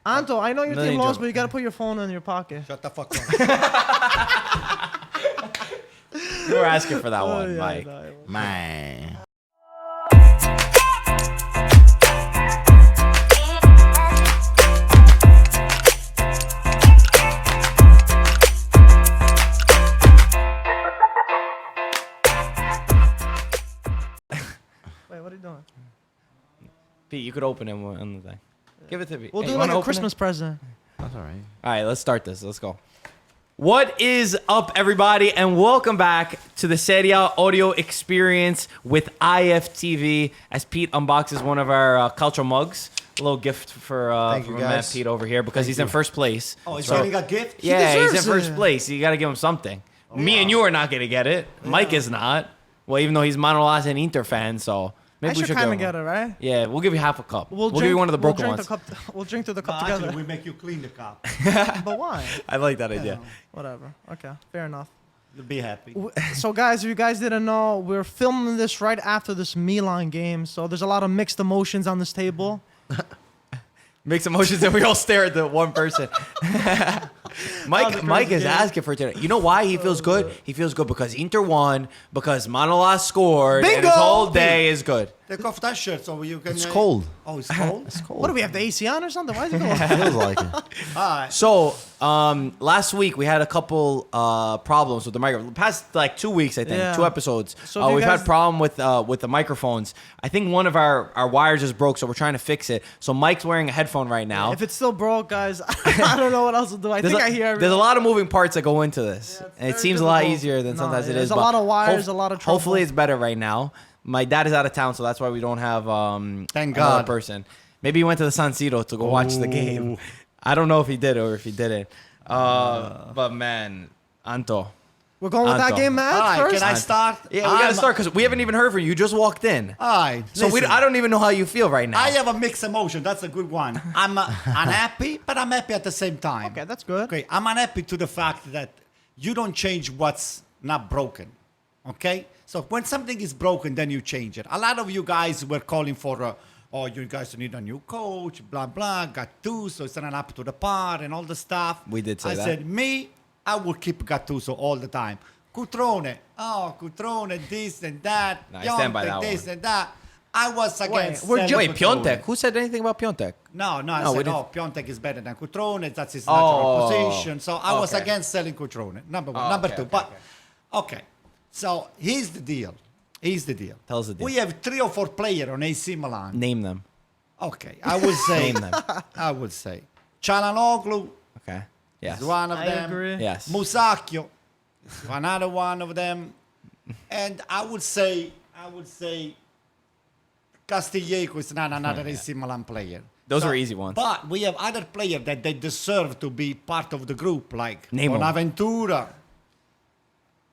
Anto, I know your team lost, Million but you gotta put your phone in your pocket. Shut the fuck up. You were asking for that one, yeah, Mike. no, Man. Wait, what are you doing? Pete, you could open it on the thing. Give it to me. We'll Hey, do you like wanna a open Christmas present. That's all right. All right, let's start this. Let's go. What is up, everybody, and welcome back to the Serie A audio experience with IFTV as Pete unboxes one of our cultural mugs. A little gift for Thank you, Matt guys. Pete over here because he's in first place. Oh, he's So- getting a gift? Yeah, he's in deserves first it. place. You got to give him something. Me and you are not going to get it. Mike is not. Well, even though he's Manolas and Inter fan, so maybe I we should should kind of give him get it, right? Yeah, we'll give you half a cup. We'll drink, give you one of the broken we'll ones. drink the cup, we'll drink through the cup Actually, together. we make you clean the cup. But why? I like that idea. Whatever. Okay, fair enough. You'll be happy. So, guys, if you guys didn't know, we're filming this right after this Milan game. So there's a lot of mixed emotions on this table. Mixed emotions, and we all stare at the one person. Mike is game. asking for it today. You know why he feels good? He feels good because Inter won, because Manolas scored, and Bingo! his whole day is good. Take off that shirt so you can... It's cold. Oh, it's cold? It's cold. What do we have, the AC on or something? Why is it going? Feels like it. All right. So, last week we had a couple problems with the microphone. The past like 2 weeks, I think, Yeah. 2 episodes. So if you We've guys- had problem with the microphones. I think one of our wires is broke, so we're trying to fix it. So Mike's wearing a headphone right now. If it's still broke, guys, I don't know what else to do. I think I hear There's a lot of moving parts that go into this, Yeah, it's and it very seems a lot difficult. easier than No, sometimes yeah, it there's is. a but lot of wires, a lot of trouble. Hopefully, it's better right now. My dad is out of town, so that's why we don't have Thank another God. person. Maybe he went to the San Siro to go watch the game. I don't know if he did or if he didn't. But man, Anto. We're going with that Anto. game, Matt, All right, first? can I start? Yeah, we gotta start because we haven't even heard from you. You just walked in. All right. So listen. I don't even know how you feel right now. I have a mixed emotion. That's a good one. I'm unhappy, but I'm happy at the same time. Okay, that's good. Okay, I'm unhappy to the fact that you don't change what's not broken. Okay? So when something is broken, then you change it. A lot of you guys were calling for, oh, you guys need a new coach, blah, blah, Gattuso, it's not up to the par and all the stuff. We did say I that. said, I would keep Gattuso all the time. Cutrone, this and that. No, I stand by that this one. and that. I was against we're selling ju- Wait, Cutrone. Piatek. Who said anything about Piatek? No, I No, we said, didn't- Piatek is better than Cutrone. That's his Oh, natural position. So I was okay. against selling Cutrone. Number one. Oh, Number okay, two. okay, But, okay. So here's the deal. Tell us the deal. We have 3 or 4 players on AC Milan. Name them. Okay. I would say. Name them. I would say. Çalhanoğlu Okay. Yes. is one of I them. agree. Yes. Musacchio is another one of them. And I would say Castillejo is not another AC Milan player. Those were easy ones. But we have other players that they deserve to be part of the group, like Name 'em. Bonaventura.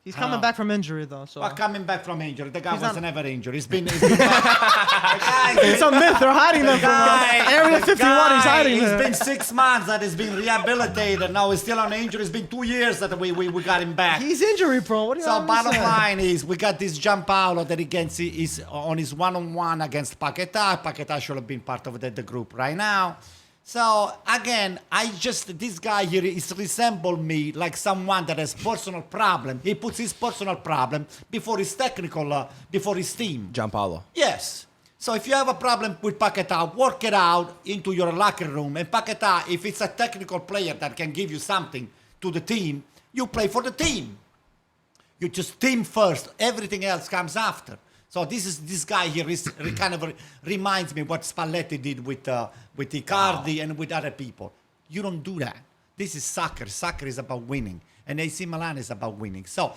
He's coming back from injury, though. So But coming back from injury, the guy He's was not- never injured. He's been the guy- it's a myth. They're hiding them from Area 51. He's hiding It's them. been 6 months that he's been rehabilitated. Now he's still on injury. It's been 2 years that we got him back. He's injury prone. What do you So want bottom me to say? line is we got this Giampaolo that is on his one-on-one against Paquetá. Paquetá should have been part of the group right now. So again, this guy here is resemble me like someone that has personal problem. He puts his personal problem before his technical, before his team. Giampaolo. Yes. So if you have a problem with Paquetá, work it out into your locker room. And Paquetá, if it's a technical player that can give you something to the team, you play for the team. You just team first. Everything else comes after. So this guy here kind of reminds me what Spalletti did with Icardi and with other people. You don't do that. This is soccer. Soccer is about winning, and AC Milan is about winning. So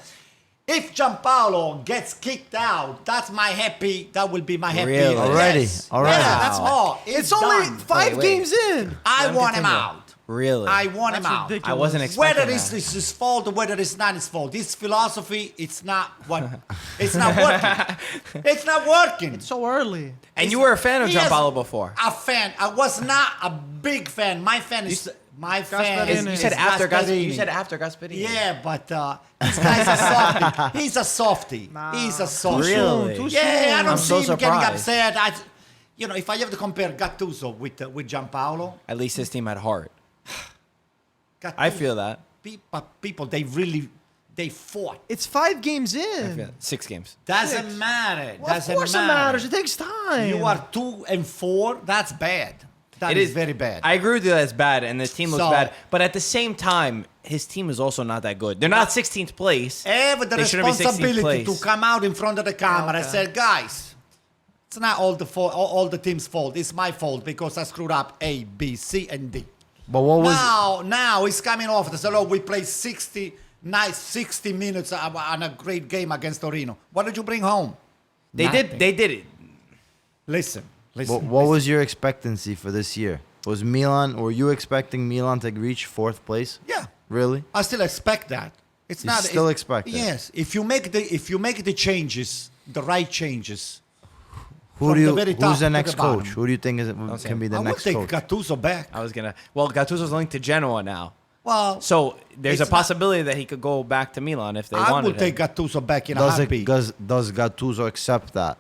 if Giampaolo gets kicked out, that will be my happy. Really? Already? Yes. Already? Yeah, that's Wow. all. It's only done. 5 Wait. games in. I Let him want him continue. out. Really? I want him That's out. ridiculous. I wasn't expecting Whether that. it's his fault or whether it's not his fault, this philosophy, it's not working. It's not working. It's so early. And you were a fan of He has Giampaolo before. A fan. I was not a big fan. My fan is Gasperini. You said after Gasperini. You said after Gasperini. Yeah, but this guy's a softie. He's a softie. Nah. He's a softie. Really? Too Yeah, I soon. don't I'm see so him getting surprised. upset. You know, if I have to compare Gattuso with Giampaolo, At least his team had heart. Gattuso, I feel that. People, they fought. It's 5 games I feel in. that. 6 games. Doesn't matter. Well, of Doesn't course matter. it matters. It takes time. You are 2 and 4. That's bad. That is very bad. I agree with you. That's bad, and the team looks So- bad. But at the same time, his team is also not that good. They're not 16th place. Have the They shouldn't be 16th responsibility place. to come out in front of the camera and say, guys, it's not all the team's fault. It's my fault because I screwed up A, B, C, and D. But what was Now he's coming off. They said, "Oh, we played 60 minutes on a great game against Torino. What did you bring home?" They Nothing. did it. Listen. what was your expectancy for this year? Was Milan? Were you expecting Milan to reach 4th place? Yeah, Really? I still expect that. It's You not still it- expect that? Yes, if you make the changes, the right changes. Who From do the you? very top Who's the to next the bottom. coach? Who do you think say can be the I would next take coach? Gattuso back. Well, Gattuso's linked to Genoa now. Well, So there's a It's not- possibility that he could go back to Milan if they I wanted would take him. Gattuso back in a Does heartbeat. does Gattuso accept that?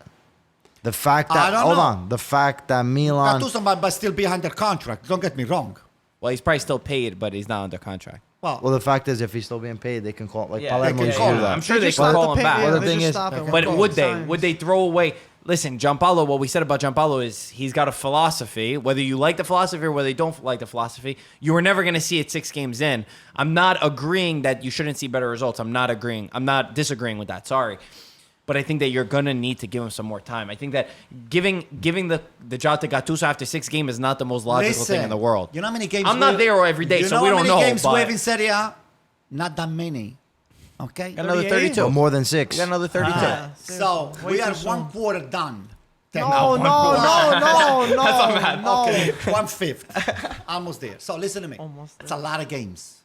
The fact I that don't hold know. on, the fact that Milan. Gattuso might still be under contract. Don't get me wrong. Well, he's probably still paid, but he's not under contract. Well, the fact is, if he's still being paid, they can call like Yeah, Palermo they used can to call do him. that. I'm sure they just can stop call the him pay- back. yeah, Well, the they thing just is- stop it. But Call would him, they? signs. Would they throw away? Listen, Giampaolo, what we said about Giampaolo is he's got a philosophy. Whether you like the philosophy or whether you don't like the philosophy, you were never going to see it 6 games in. I'm not agreeing that you shouldn't see better results. I'm not agreeing. I'm not disagreeing with that. Sorry. But I think that you're going to need to give him some more time. I think that giving the job to Gattuso after 6 games is not the most logical thing in the world. You know how many games? I'm not there every day, so we don't how know. many games we But have in Serie A? Not that many. Okay. got another 38? 32. But more than 6. We got another 32. Yeah. So Way we too are soon. 1 quarter done. No, no. Okay, 1/5. Almost there. So listen to me. Almost It's a lot of games.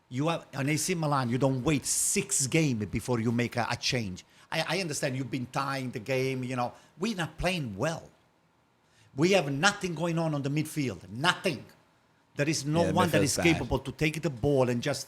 You have an AC Milan. You don't wait 6 games before you make a change. I understand you've been tying the game. You know, we're not playing well. We have nothing going on the midfield. Nothing. There is no Yeah, the one that midfield's is bad. capable to take the ball and just.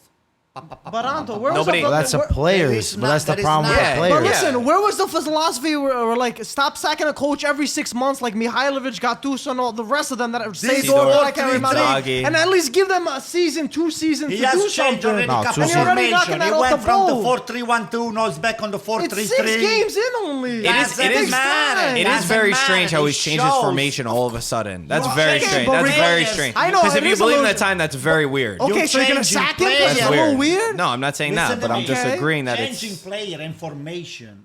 But Anto, where was Nobody- the Well, that's the where- players. is But that's not- the that is problem with not- the Yeah, But players. listen, where was the philosophy where like stop sacking a coach every 6 months like Mihailovic, Gattuso, and all the rest of them that are These Seedorf, are I can't remember, Inzaghi. and at least give them a season, 2 seasons He to do has changed something. already No, couple and you're already knocking formation. that He off went the from the boat. 4-3-1-2, now it's back on the It's 4-3-3. 6 games in only. It is Doesn't matter. It is Doesn't very matter. strange how It he's changed his shows. formation all of a sudden. That's You're very changing, strange. but That's very players. strange. I know, Because if it you is a believe in little- that time, that's very weird. Okay, You're so you're gonna changing sack him? players. That's a little weird. No, I'm not saying Listen that, to but I'm me. just Okay. agreeing that Changing it's. player and formation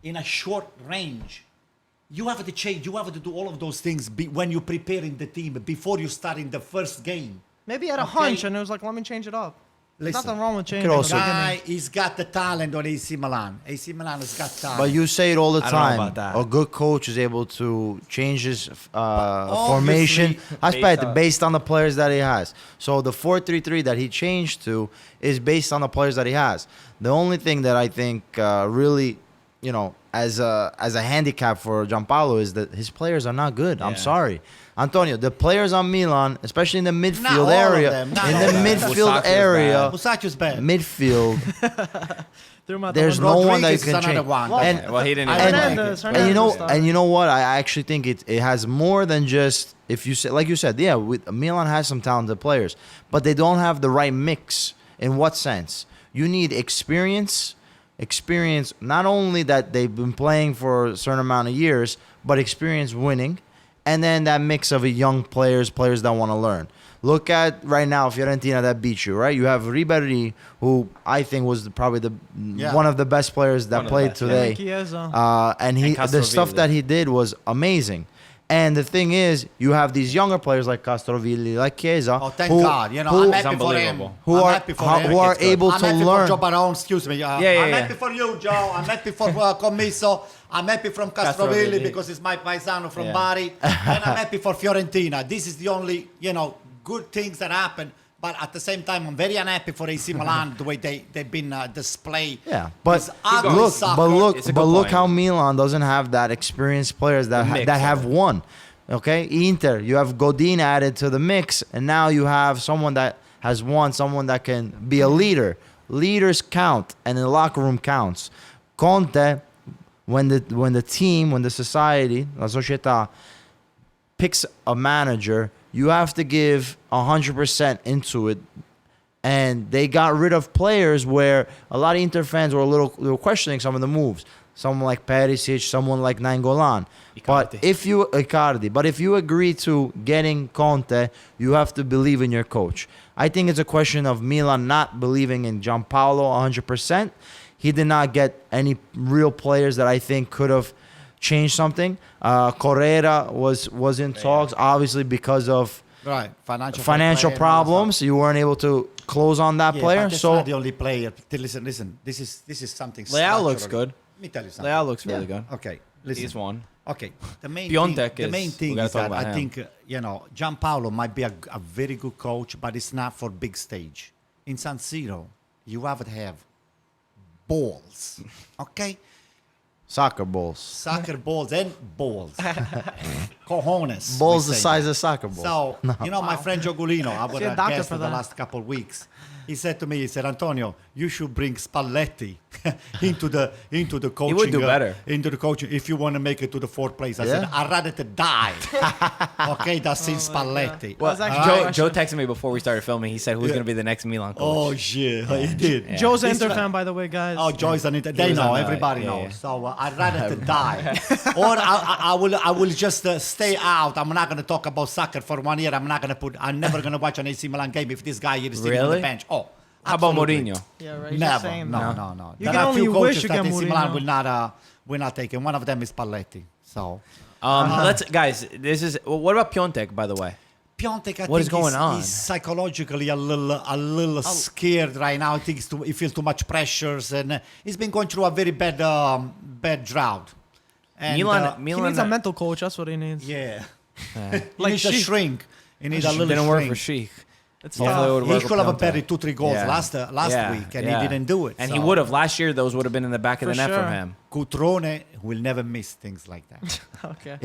in a short range. You have to change. You have to do all of those things when you're preparing the team before you start in the first game. Maybe he had a Okay. hunch and it was like, let me change it up. There's Listen, nothing wrong with changing. could at also- the beginning. Guy, he's got the talent on AC Milan. AC Milan has got talent. But you say it all the I don't know time. about that. A good coach is able to change his formation. Based on the players that he has. So the 4-3-3 that he changed to is based on the players that he has. The only thing that I think really, as a handicap for Giampaolo is that his players are not good. I'm Yeah. sorry. Antonio, the players on Milan, especially in the Not midfield all of area, them, not in all the of them. midfield Musacchio's area, Musacchio's bad. midfield, Threw him out the there's window. no one that Rodriguez is can another change. one. Well, And Well, he didn't. I even don't like like it. Hernandez, and you know, started. and you know what? I actually think it has more than just if you say, like you said, yeah. Milan has some talented players, but they don't have the right mix. In what sense? You need experience. Experience not only that they've been playing for a certain amount of years, but experience winning, and then that mix of young players that want to learn. Look at right now Fiorentina that beat you, right? You have Ribéry, who I think was probably one of the best players that One of the played best, today. Yeah, Chiesa. And And the stuff Castrovilli. that he did was amazing. And the thing is, you have these younger players like Castrovilli, like Chiesa, Oh, thank who, God. You know, who- I'm happy for him. unbelievable. Who I'm are- happy for how- him. who are It's good. able I'm to happy learn. for Joe Barone, excuse me. yeah, I'm yeah. happy for you, Joe. I'm happy for Commisso. I'm happy from Castrovilli. Castrovilli because it's my paisano from Yeah. Bari. And I'm happy for Fiorentina. This is the only, good things that happen. But at the same time, I'm very unhappy for AC Milan, the way they've been displayed. Yeah, but This ugly look, soccer. but look, It's a but good look point. how Milan doesn't have that experienced players that mix that of have it. won. Okay, Inter, you have Godin added to the mix, and now you have someone that has won, someone that can be a leader. Leaders count, and the locker room counts. Conte, when the team, when the society, la società, picks a manager, you have to give 100% into it. And they got rid of players where a lot of Inter fans were a little questioning some of the moves. Someone like Perisic, someone like Nainggolan. But if you agree to getting Conte, you have to believe in your coach. I think it's a question of Milan not believing in Giampaolo 100%. He did not get any real players that I think could have changed something. Correa was in talks, obviously because of financial problems. You weren't able to close on that player. But that's not the only player. Listen. This is something. Leao looks good. Let me tell you something. Leao looks really good. Okay, listen. He's one. Okay, the main Piatek thing, the main is- thing we gotta is talk that about I him. think Giampaolo might be a very good coach, but it's not for big stage. In San Siro, you have to have balls. Okay, soccer balls. soccer balls and balls, cojones. Balls we the say. size of soccer balls. So, my friend Giogolino, I was See a a doctor guest for for the that. last couple of weeks. He said to me, he said, Antonio, you should bring Spalletti into the coaching. would do better. Into the coaching if you want to make it to the fourth place. I Yeah. said, I'd rather to die. Okay, that's in Spalletti. Well, That was actually Joe texted me before we started filming. He said who's Yeah. going to be the next Milan coach. Oh, shit. He did. Yeah. Joe's an It's Inter like- fan, by the way, guys. Oh, Joyce and it. They was know. on, Everybody yeah, knows. yeah. So I'd rather to die, or I will just stay out. I'm not going to talk about soccer for 1 year. I'm never going to watch an AC Milan game if this guy is sitting on Really? the bench. Oh, How about absolutely. Mourinho? Yeah, right. He's just Never. saying No. that. You There can are a only few wish coaches you that get AC Milan Mourinho. will not take, and one of them is Spalletti. So Guys, this is. What about Piatek, by the way? Piatek, I What is think going on? he's psychologically a little scared right now. I think he feels too much pressures, and he's been going through a very bad drought. And, Milan. He needs a mental coach. That's what he needs. yeah. Like He needs a Sheik. shrink. He needs a little Didn't work shrink. for Sheik. It's Hopefully tough. it would He work could with have Piatek. buried 2-3 goals Yeah. last week, and he didn't do it. And so. he would have. Last year, those would have been in the back of For the net sure. from him. Cutrone will never miss things like that. Okay.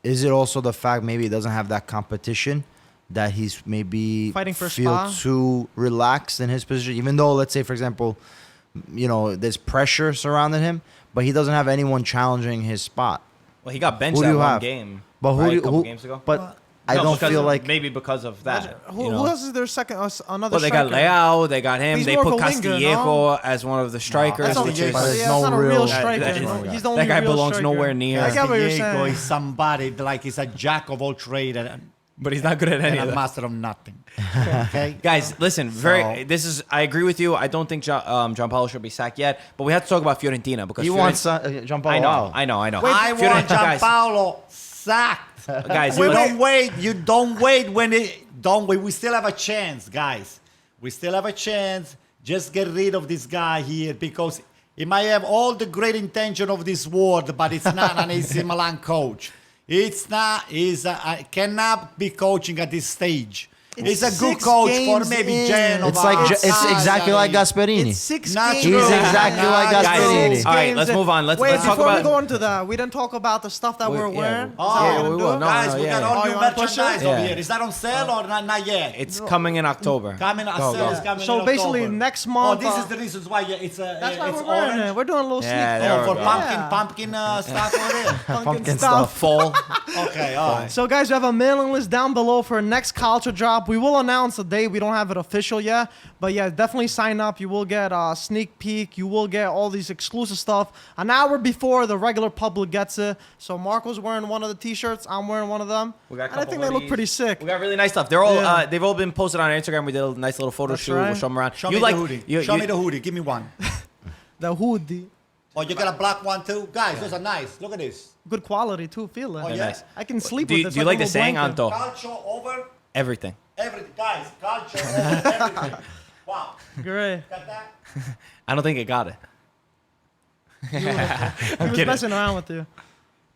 Is it also the fact maybe he doesn't have that competition, that he's maybe Fighting for feel Spa? too relaxed in his position? Even though, let's say, for example, there's pressure surrounding him, but he doesn't have anyone challenging his spot. Well, he got benched Who do that you one have? game. But right, a couple games ago. But I No, don't because feel of- like maybe because of that. Who else is their second? Another Well, they got striker? Leao, they got him. He's They more put of a winger, Castillejo as one of the strikers. that's That's not which a, is- But there's that's no not a real- real that- striker. that is- He's the only that guy real belongs striker. nowhere near. I get what you're Diego saying. is somebody like he's a jack of all trades and But he's not good at any of a that. master of nothing. Okay, Guys, listen. So- I agree with you. I don't think Giampaolo should be sacked yet. But we have to talk about Fiorentina because he wants Giampaolo I know, out. I know. I want guys, Giampaolo sacked. guys, You let's- don't wait. You don't wait when it. Don't wait. We still have a chance, guys. We still have a chance. Just get rid of this guy here because he might have all the great intention of this world, but it's not an AC Milan coach. It's not. Cannot be coaching at this stage. He's a good 6 coach for games maybe in. Genova. It's exactly like Gasperini. It's 6 Not games. true. He's exactly like Guys, Gasperini. Six all right, games let's in. move on. Let's Wait, talk before we about. go into that, we didn't talk about the stuff that we're Yeah, wearing. well, Is that Oh, what we're we gonna will. do? No, guys, we got yeah. all Oh, new you wanna push merchandise it? over Yeah. here. Is that on sale or not yet? It's coming in October. Coming, Go, sale go. is coming So in basically, October. next month, Oh, this is the reasons why it's That's why it's we're wearing orange. it. We're doing a little Yeah, sneak there Oh, we for go. pumpkin stuff over there. Pumpkin stuff. stuff. Fall. Okay, all right. So, guys, we have a mailing list down below for next culture drop. We will announce the day. We don't have it official yet. But, yeah, definitely sign up. You will get a sneak peek. You will get all these exclusive stuff an hour before the regular public gets it. So, Marco's wearing one of the T-shirts. I'm wearing one of them. We got a And I couple think they look hoodies. pretty sick. We got really nice stuff. They're all Yeah. they've all been posted on Instagram. We did a nice little photo That's shoot. right. We'll show them around. Show you me like the hoodie. you- Show you- me the hoodie. Give me one. The hoodie. Oh, you got a black one too? Guys, those are nice. Look at this. Good quality, too. Feel it. Oh, They're yeah? nice. I can sleep Do with you, this. do you like a the saying, little blanket. Anto? Calcio over Everything. everything. Guys, calcio over everything. Wow. Great. Got that? I don't think it got it. He was kidding. messing around with you.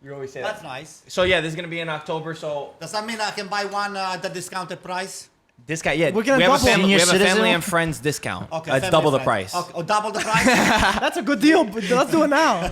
You always say That's nice. So yeah, this is gonna be in October. So Does that mean I can buy one at the discounted price? discount. Yeah, We're gonna we have a double- family. We have a Senior family citizen? and friends discount. Okay. It's family double the friend. price. Okay. Oh, double the price? That's a good deal, but let's do it now.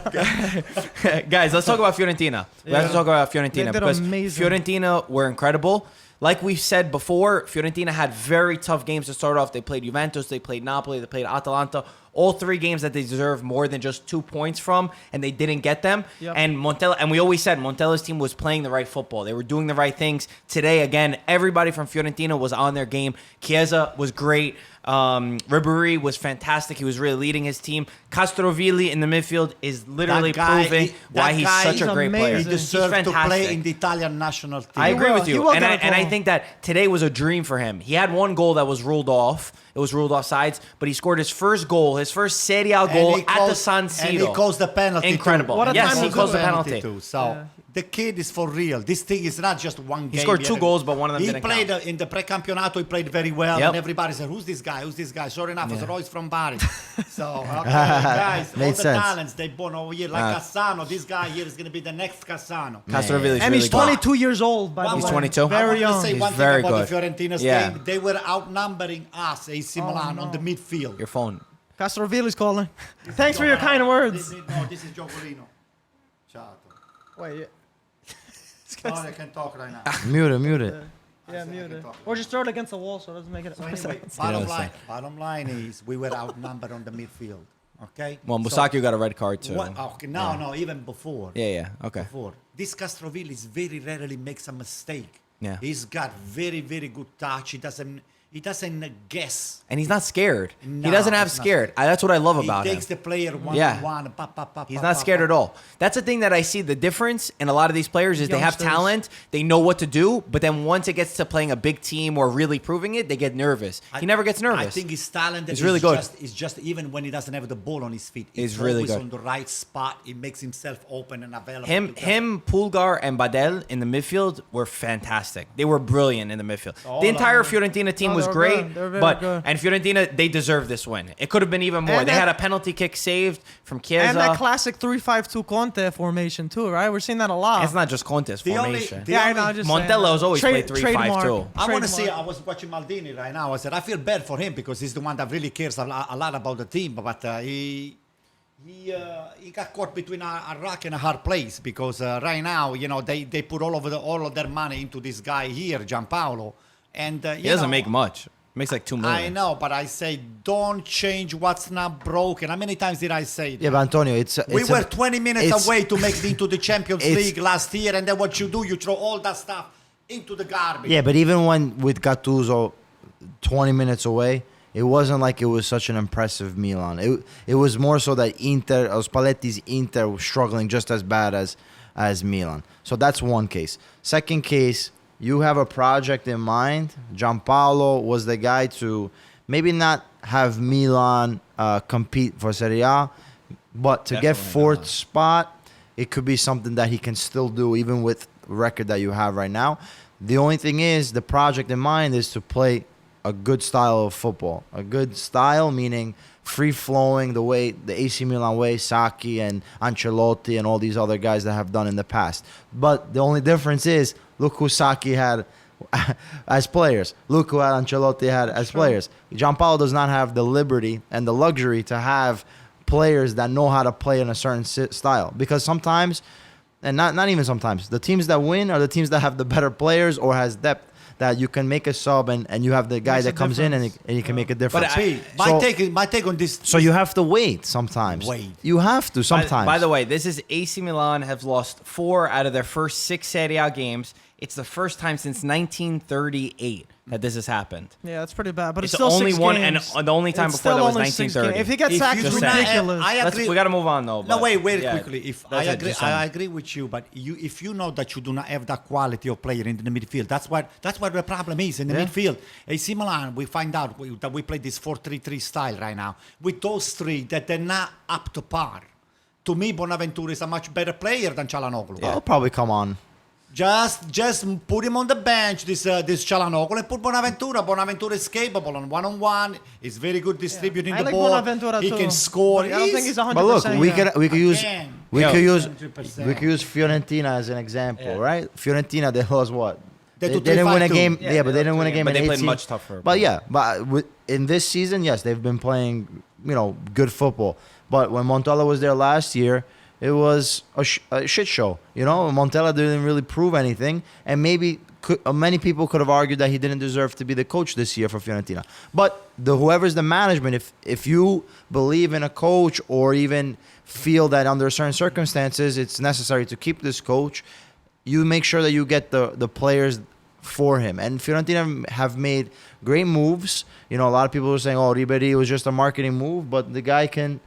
Guys, let's talk about Fiorentina. We have to talk about Fiorentina They did because amazing. Fiorentina were incredible. Like we said before, Fiorentina had very tough games to start off. They played Juventus, they played Napoli, they played Atalanta. all 3 games that they deserve more than just 2 points from, and they didn't get them. Yep. And Montella, and we always said Montella's team was playing the right football. They were doing the right things. Today, again, everybody from Fiorentina was on their game. Chiesa was great. Ribéry was fantastic. He was really leading his team. Castrovilli in the midfield is literally proving why he's such a great player. He He's deserves to play fantastic. in the Italian national team. I agree with He you, will and get a I goal. think that today was a dream for him. He had one goal that was ruled off. It was ruled off sides, but he scored his first goal, his first Serie A goal at the San Siro. And he caused the penalty. Incredible. Too. What a Yes, time he was caused it? the penalty. Too. So the kid is for real. This thing is not just one game. He scored 2 goals, but one of them he didn't played count. in the pre-campionato. He played very well, Yep. and everybody said, "Who's this guy? Who's this guy?" Sure enough, I said, "Oh, he's from Bari." So okay, guys, all Made the sense. talents they born over here, like Cassano. This guy here is going to be the next Cassano. Castrovilli is And really he's good. 22 years old, by the way. He's 22? Very I young. want to say He's one thing very about good. the Fiorentina's Yeah. game. They were outnumbering us, AC Milan, on the midfield. Your phone. Castrovilli's calling. Thanks for your kind words. No, this is Gioccolino. Ciao. Wait, yeah. Sorry, I can talk right now. Mute it. Yeah, mute it. Or just throw it against the wall so it doesn't make it. So anyway, Yeah, bottom line is we were outnumbered on the midfield. Okay. Well, Musacchio got a red card too. Okay, no, even before. Yeah. Okay. Before this Castrovilli very rarely makes a mistake. Yeah. He's got very, very good touch. He doesn't guess. And he's not scared. No, He doesn't have he's not scared. That's what I love He about him. takes the player one Yeah. on one. Pa, pa, pa, He's pa, not pa, scared pa. at all. That's the thing that I see the difference in a lot of these players is they have Youngsters. talent, they know what to do, but then once it gets to playing a big team or really proving it, they get nervous. He never gets nervous. I think his talent He's is really good. Is just even when he doesn't have the ball on his feet. He's really always good. on the right spot. He makes himself open and available. Him, Pulgar, and Badel in the midfield were fantastic. They were brilliant in the midfield. All The entire of Fiorentina team No, was they were great, good. They were very but good. and Fiorentina they deserved this win. It could have been even more. And They that- had a penalty kick saved from Chiesa. And that classic 3-5-2 Conte formation too, right? We're seeing that a lot. It's not just Conte's The only- formation. the Yeah, I only- know. I'm just saying Montella that. has always played 3-5-2. trademark. I want to say, Trademark. I was watching Maldini right now. I said, I feel bad for him because he's the one that really cares a lot about the team. But he got caught between a rock and a hard place because right now, they put all of their money into this guy here, Giampaolo. And He doesn't make much. Makes like $2 million. I know, but I say, don't change what's not broken. How many times did I say that? Yeah, but Antonio, We were 20 minutes it's- away to make it into the Champions it's- League last year, and then what you do, you throw all that stuff into the garbage. Yeah, but even when with Gattuso 20 minutes away, it wasn't like it was such an impressive Milan. It was more so that Spalletti's Inter was struggling just as bad as Milan. So that's one case. Second case, you have a project in mind. Giampaolo was the guy to maybe not have Milan compete for Serie A, but to get Definitely fourth not. spot, it could be something that he can still do even with the record that you have right now. The only thing is, the project in mind is to play a good style of football. A good style meaning free-flowing, the way the AC Milan way, Sacchi and Ancelotti and all these other guys that have done in the past. But the only difference is, look who Sacchi had as players. Look who Ancelotti had as players. Giampaolo does not have the liberty and the luxury to have players that know how to play in a certain style. Because sometimes, and not even sometimes, the teams that win are the teams that have the better players or has depth, that you can make a sub and you have the guy Makes a that comes in and difference. he can make a difference. My take on this. So you have to wait sometimes. Wait. You have to sometimes. By the way, this is AC Milan have lost 4 out of their first 6 Serie A games. It's the first time since 1938 that this has happened. Yeah, it's pretty bad, but it's It's still only 6 one, games. and the only time It's before that still was only 6 1930. games. If he gets If sacked, you it's do not have- ridiculous. I agree. We got to move on though. No, but- wait, very yeah, quickly. If that's I it, agree, just I agree with you. But if you know that you do not have that quality of player in the midfield, that's what the problem is in the midfield. AC Milan, we find out that we play this 4-3-3 style right now with those 3 that they're not up to par. To me, Bonaventura is a much better player than Çalhanoğlu. I'll probably come on. Just put him on the bench, this Çalhanoğlu, and put Bonaventura. Bonaventura is capable on one-on-one. He's very good distributing I the like ball. Bonaventura He too. can score. But I don't think he's 100%. But look, we could use Again. we Yo. could use 100%. we could use Fiorentina as an example, right? Fiorentina, they lost what? They They took didn't win a 3-5-2. game. Yeah, Yeah, but they they didn't win a lost game. but in they played 18. much tougher. But yeah, but in this season, yes, they've been playing good football. But when Montella was there last year, it was a shit show. Montella didn't really prove anything, and maybe many people could have argued that he didn't deserve to be the coach this year for Fiorentina. But whoever's the management, if you believe in a coach or even feel that under certain circumstances it's necessary to keep this coach, you make sure that you get the players for him. And Fiorentina have made great moves. You know, a lot of people were saying, "Oh, Ribéry was just a marketing move," but the guy can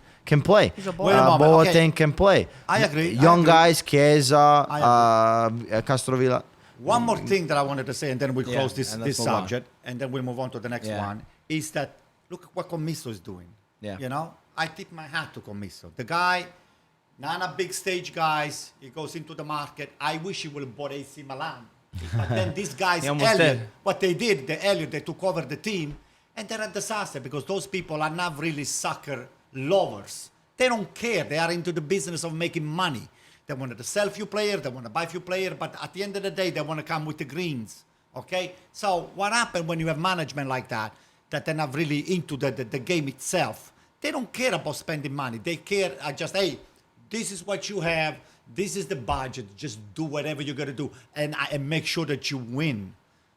play. He's a Wait a moment, Boateng okay. can play. I agree. Young guys, Chiesa, I Castrovilli. One more thing that I wanted to say, and then we Yeah, close this and let's move subject, and then we move on to the next Yeah. one, is that look what Commisso is doing. Yeah. You know, I tip my hat to Commisso. The guy, not a big stage guys, he goes into the market. I wish he would have bought AC Milan. But then these guys, He almost Elliot, did. what they did, they took over the team, and they're a disaster because those people are not really soccer lovers. They don't care. They are into the business of making money. They want to sell few players, they want to buy few players, but at the end of the day, they want to come with the greens. Okay? So what happens when you have management like that they're not really into the game itself? They don't care about spending money. They care just, hey, this is what you have, this is the budget, just do whatever you're going to do and make sure that you win.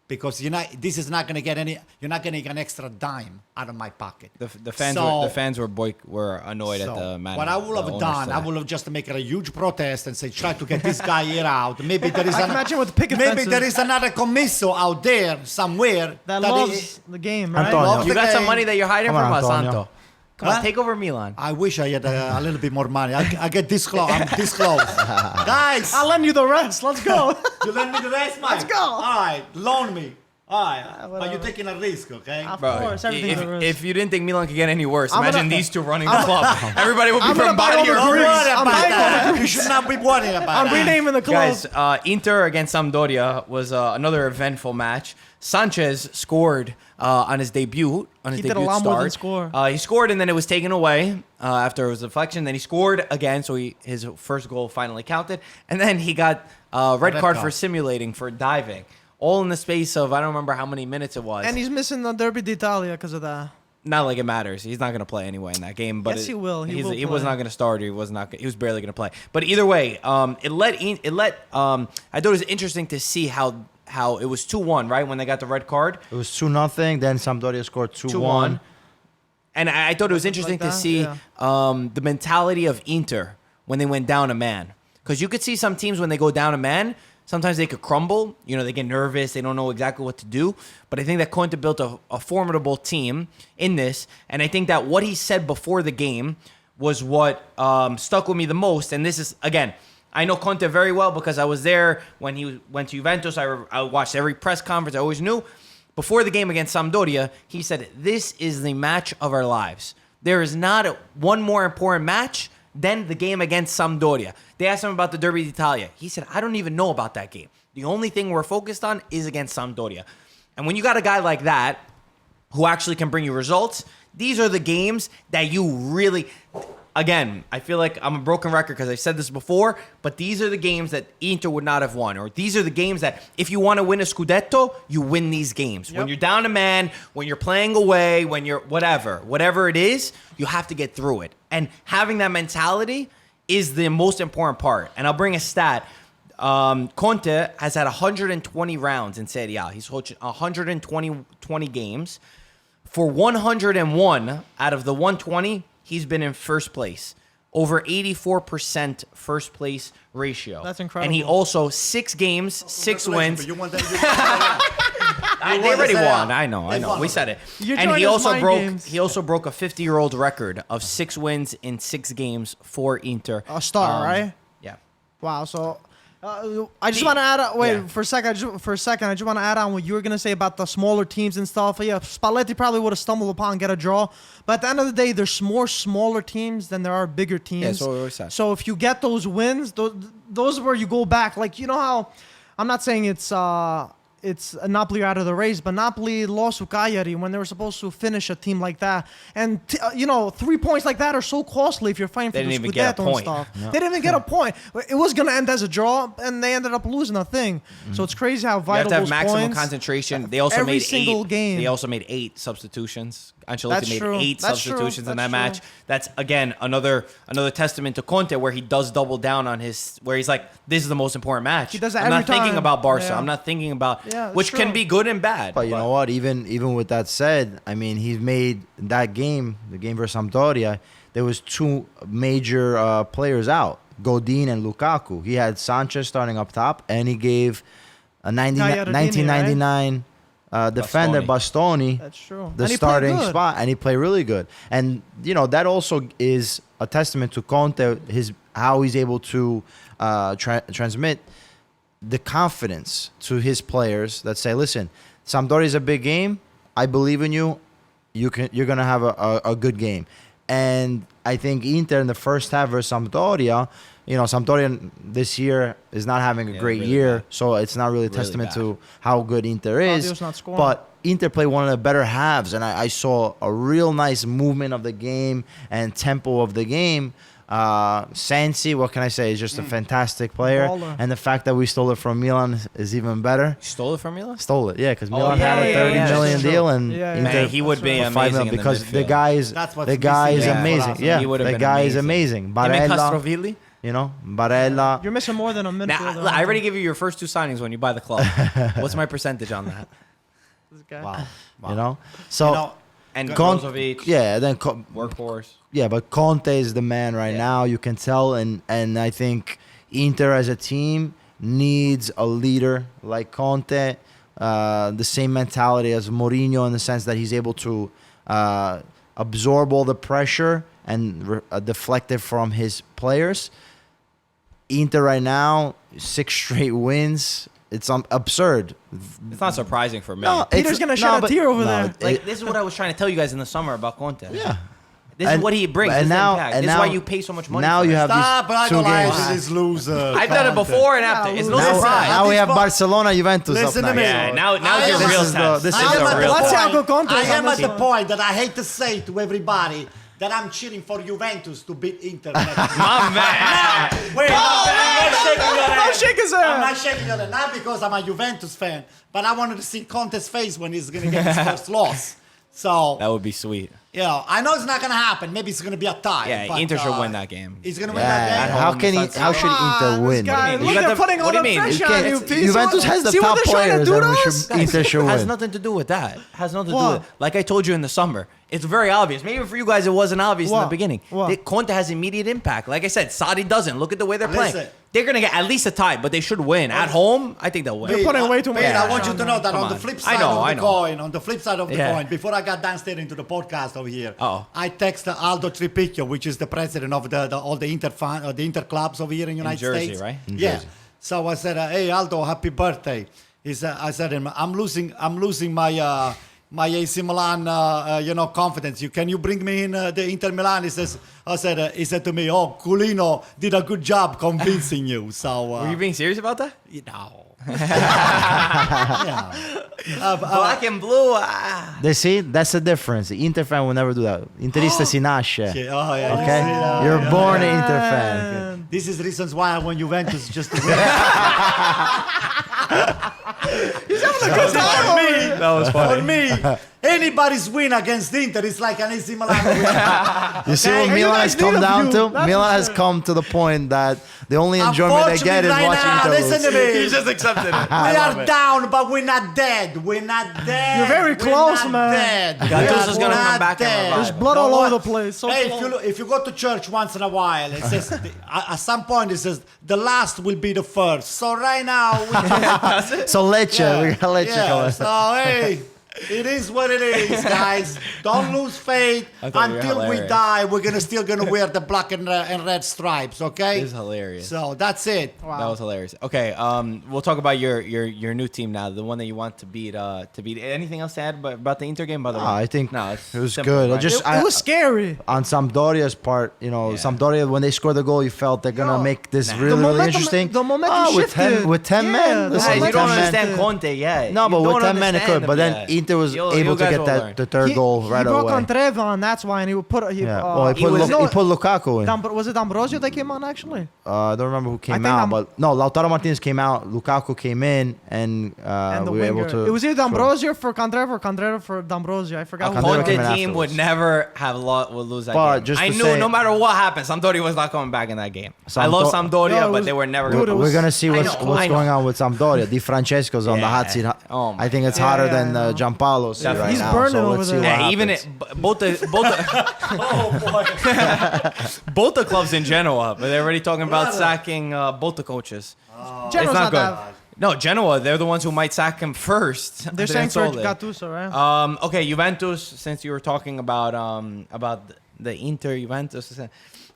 Because this is not going to get you're not going to get an extra dime out of my pocket. The fans were annoyed at the manager. What I would have done, I would have just make a huge protest and say, try to get this guy here out. Maybe there is I can imagine with the picket maybe fences. there is another commisso out there somewhere That he- loves the game, right? Antonio. loves You the got some game. money that you're hiding Come from on, us, Antonio. Anto. Come Huh? on, take over Milan. I wish I had a little bit more money. I get this close. I'm this close. Guys, I'll lend you the rest. Let's go. you lend me the rest, Mike? Let's go. All right, loan me. All right, but whatever. you're taking a risk, okay? Of Bro, course, everything's a risk. if you didn't think Milan could get any worse, I'm imagine gonna- these two running the club. Everybody would be I'm gonna from buy body over or Don't Greece. worry I'm about buying that. over You should not be worried about I'm that. renaming the club. Guys, Inter against Sampdoria was another eventful match. Sanchez scored on his debut. He did a lot more than score. He scored and then it was taken away after it was a deflection. Then he scored again, so his first goal finally counted. And then he got a red card for simulating, for diving. All in the space of, I don't remember how many minutes it was. And he's missing the Derby d'Italia because of that. Not like it matters. He's not going to play anyway in that game. But Yes, he will. He will was play. not going to start. He was barely going to play. But either way, I thought it was interesting to see how it was 2-1, right, when they got the red card. It was 2-0. Then Sampdoria scored 2-1. And I thought it was interesting like to that? see Yeah. the mentality of Inter when they went down a man. Because you could see some teams when they go down a man, sometimes they could crumble. You know, they get nervous. They don't know exactly what to do. But I think that Conte built a formidable team in this. And I think that what he said before the game was what stuck with me the most. And this is, again, I know Conte very well because I was there when he went to Juventus. I watched every press conference. I always knew. Before the game against Sampdoria, he said, this is the match of our lives. There is not one more important match than the game against Sampdoria. They asked him about the Derby d'Italia. He said, I don't even know about that game. The only thing we're focused on is against Sampdoria. And when you got a guy like that who actually can bring you results, these are the games that you really... Again, I feel like I'm a broken record because I've said this before, but these are the games that Inter would not have won. Or these are the games that if you want to win a Scudetto, you win these games. When you're down a man, when you're playing away, when you're whatever it is, you have to get through it. And having that mentality is the most important part. And I'll bring a stat. Conte has had 120 rounds in Serie A. He's coached 120 games. For 101 out of the 120, he's been in first place. Over 84% first place ratio. That's incredible. And he also 6 games, 6 wins. You want that? They already Serie A. won. I know. won. We said it. You're And he joining us also mind broke. games. He also broke a 50-year-old record of 6 wins in 6 games for Inter. A star, right? Yeah. Wow. So I just want to add on, Yeah. for a second. I just want to add on what you were gonna say about the smaller teams and stuff. Yeah, Spalletti probably would have stumbled upon get a draw, but at the end of the day, there's more smaller teams than there are bigger teams. Yeah, so we always said. So if you get those wins, those are where you go back. Like, you know how, I'm not saying it's Napoli out of the race, but Napoli lost to Cagliari when they were supposed to finish a team like that. And, 3 points like that are so costly if you're fighting for They the didn't even get a Scudetto and point. stuff. They didn't even get a point. It was going to end as a draw, and they ended up losing a thing. So it's crazy how You have vital to have those maximum points. concentration. They also every made single 8. game. They also made 8 substitutions. Ancelotti That's made true. 8 That's true. substitutions in that That's match. That's again another testament to Conte, where he does double down on where he's like, this is the most important match. He does that I'm not every thinking time. about Barca. Yeah. I'm not thinking about Yeah, that's which can true. be good and bad. But you know what? Even with that said, I mean, he's made that game, the game versus Sampdoria, there was 2 major players out, Godin and Lukaku. He had Sanchez starting up top, and he gave a 1999 defender Bastoni That's true. the And he played starting good. spot, and he played really good. And you know that also is a testament to Conte, how he's able to transmit the confidence to his players that say, "Listen, Sampdoria is a big game. I believe in you. You're gonna have a good game." And I think Inter in the first half versus Sampdoria, you know, Sampdoria this year is not having a great really year, bad. so it's not really a testament bad. to how good Inter is. Fabio's not scoring. But Inter played one of the better halves, and I saw a real nice movement of the game and tempo of the game. Sensi, what can I say, is just a fantastic player. Baller. And the fact that we stole it from Milan is even better. You stole it from Milan? Stole it, yeah, because Milan yeah, had a yeah, 30 yeah, million that's true. deal, and Yeah, yeah. Inter Man, he would be for 5 amazing million in the because the midfield. guy is That's what's the guy is missing, yeah, amazing. for us. Yeah, He would have the been guy is amazing. amazing. Him and Barella, Castrovilli? you know, Barella. You're missing more than a midfielder. Now, I already give you your first 2 signings when you buy the club. What's my percentage on that? This guy. Wow. You know, so You know, And Con- Brozovic, yeah, then workhorse. yeah, but Conte is the man right now. You can tell, and I think Inter as a team needs a leader like Conte, the same mentality as Mourinho in the sense that he's able to absorb all the pressure and deflect it from his players. Inter right now, 6 straight wins. It's absurd. It's not surprising for me. Peter's gonna shed a tear over there. Like, this is what I was trying to tell you guys in the summer about Conte. Yeah. This is And- what he brings. and This now- is impact. and This is now- why you pay so much money now for you it. have stop these 2 idolizing games. this loser. I've done it before and after. It's no Now- surprise. Now we have This- Barcelona, Juventus Listen up to me. next. Yeah, now I it's your am- real This is the- test. this This is is I am a at real the Let's test. see how point- good Conte I is am on at this the one. point that I hate to say to everybody that I'm cheering for Juventus to beat Inter. My man. Wait, I'm not shaking your Don't hand. shake his I'm hand. not shaking your hand. Not because I'm a Juventus fan, but I wanted to see Conte's face when he's going to get his first loss. So, That would be sweet. yeah, I know it's not going to happen. Maybe it's going to be a tie. Yeah, but, Inter should win that game. He's going to win Yeah, that game. how can he? How should Inter win? Guy, You look, got they're the- putting what all do you the mean? pressure You on can't- you, Pete. Juventus has the See what top they're trying to players do that to we us? should Inter should has win. nothing to do with that. Has nothing to do What? with it. Like I told you in the summer, it's very obvious. Maybe for you guys it wasn't obvious in the What? beginning. What? Conte has immediate impact. Like I said, Sadi doesn't. Look at the way they're playing. Listen. They're gonna get at least a tie, but they should win at home. I think they'll win. You're putting way too much Pete, I pressure want you on to them. know that Come on the on. flip I side know, I of the know. coin, on the flip side of the Yeah. coin, before I got downstairs into the podcast over here, Uh-oh. I texted Aldo Tripicchio, which is the president of all the Inter clubs over here in the United Jersey, States. right? In Yeah. Jersey. So I said, "Hey Aldo, happy birthday." I said, "I'm losing my my AC Milan, confidence. Can you bring me in the Inter Milan?" He said to me, "Oh, Culino did a good job convincing you." So Were you being serious about that? no. Yeah. Black and blue. They see that's the difference. The Inter fan will never do that. Interista si nasce. Oh, yeah. Okay, You see that? you're born an Inter fan. This is reasons why I want Juventus just to win. That was For me, anybody's win against Inter is like an AC Milan win. You see Okay. what And you Milan guys has come need a down view. to? That's Milan for has sure. come to the point that the only enjoyment they get is Unfortunately, watching right now, Inter listen lose. to me. just accepted it. We are down, but we're not dead. We're not dead. You're very We're close, not man. Dead. Gattuso's We are gonna come not back and dead. revive There's it. blood You all know over what? the place. So Hey, close. if you go to church once in a while, it says at some point it says the last will be the first. So right now, we just, So Lecce, we gotta Lecce yeah. come. So hey, it is what it is, guys. Don't lose faith. I thought you were Until we hilarious. die, we're still gonna wear the black and red stripes. Okay. This is hilarious. So that's it. Wow. That was hilarious. Okay, we'll talk about your new team now, the one that you want to beat. Anything else to add about the Inter game? By the way, I think no, it's it was simple, good. right? it was scary. On Sampdoria's part, Sampdoria, when they score the goal, you felt they're gonna Yo, make this Nah. really, The really momentum- interesting. the momentum with 10 shifted. with 10 Yeah, men. the Listen, Guys, with you don't 10 men- understand Conte yet. No, You but with don't 10 men it understand could. But him then yet. Inter was You able to guys get will that learn. the third goal right He brought away. Contreva on, that's why, and he would put. He, Yeah. Well, he put Lukaku in. Was it D'Ambrosio that came on actually? I don't remember who came think out, I'm- but no, Lautaro Martinez came out. Lukaku came in, and And the we were able winger. to. It was either D'Ambrosio for Contreva or Contreva for D'Ambrosio. I forgot. A who Conte it was. came in Conte team would afterwards. never have would lose that But game. just I to knew say- no matter what happened, Sampdoria was not coming back in that game. I love Sampdoria, No, it but was- they were never dude, going it to was- We're gonna see I what's know, I know. going on with Sampdoria. Di Francesco's on the hot Yeah. seat. Oh my I think it's God. hotter Yeah, than yeah, I know. Giampaolo's seat Definitely. right He's now. burning so over let's see there. what Yeah, even happens. both both the clubs in Genoa, but they're already talking about sacking both the coaches. Genoa's not good. that- No, Genoa, they're the ones who might sack him first. They're saying That's all for they- Gattuso, right? Okay, Juventus. Since you were talking about the Inter Juventus,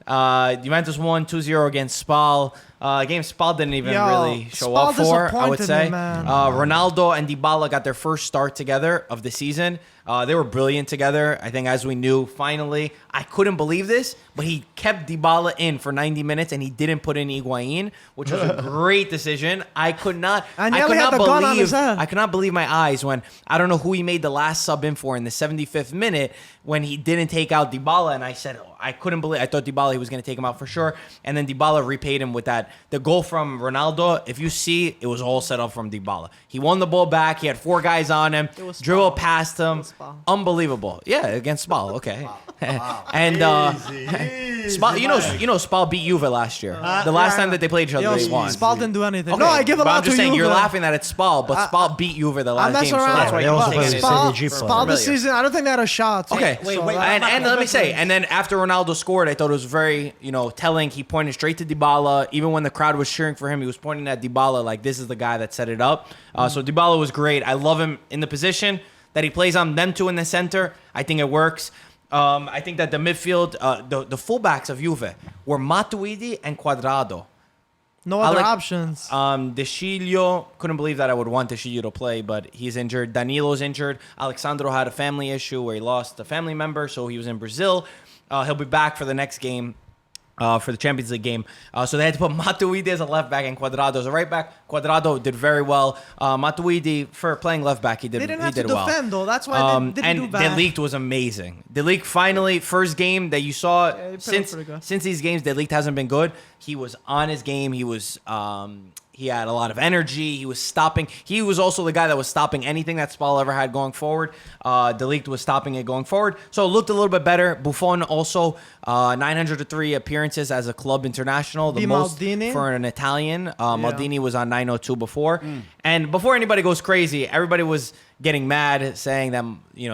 Juventus won 2-0 against Spal. A game Spal didn't even Yo, really show Spal up for. I would disappointed say me, man. Ronaldo and Dybala got their first start together of the season. They were brilliant together. I think, as we knew, finally, I couldn't believe this, but he kept Dybala in for 90 minutes and he didn't put in Higuain, which was a great decision. I could not. And I he could only had not the gun on his believe. head. I could not believe my eyes when I don't know who he made the last sub in for in the 75th minute when he didn't take out Dybala, and I said, oh, I couldn't believe. I thought Dybala, he was going to take him out for sure, and then Dybala repaid him with the goal from Ronaldo. If you see, it was all set up from Dybala. He won the ball back. He had 4 guys on him. It was Dribble Spal. past him. It was Spal. Unbelievable. Yeah, against Spal. Okay. And Spal, you know, Spal beat Juve last year. The last time that they played each other, Yo, they won. Spal didn't do anything. Okay, No, I give a but lot I'm just to saying, Juve. you're laughing that it's Spal, but Spal beat Juve the I'm last not game, so around. that's why They you're also taking played it. Serie Spal, G Spal this familiar. season, I don't think they had a shot. Okay, Wait, So wait, that- and let me say, and then after Ronaldo scored, I thought it was very, telling. He pointed straight to Dybala. Even when the crowd was cheering for him, he was pointing at Dybala like this is the guy that set it up. So Dybala was great. I love him in the position that he plays on. Them two in the center, I think it works. I think that the midfield, the fullbacks of Juve were Matuidi and Cuadrado. No other like- options. De Sciglio, couldn't believe that I would want De Sciglio to play, but he's injured. Danilo's injured. Alexandro had a family issue where he lost a family member, so he was in Brazil. He'll be back for the next game, for the Champions League game. So they had to put Matuidi as a left back and Cuadrado as a right back. Cuadrado did very well. Matuidi, for playing left back, he They didn't he have to did well. defend, though. That's why they didn't do And bad. De Ligt was amazing. De Ligt finally, first game that you saw he played up since pretty good. since these games, De Ligt hasn't been good. He was on his game. He was he had a lot of energy. He was stopping. He was also the guy that was stopping anything that Spal ever had going forward. De Ligt was stopping it going forward. So it looked a little bit better. Buffon also 903 appearances as a club international, the Di most Maldini. for an Italian. Maldini was on 902 before. And before anybody goes crazy, everybody was getting mad saying that,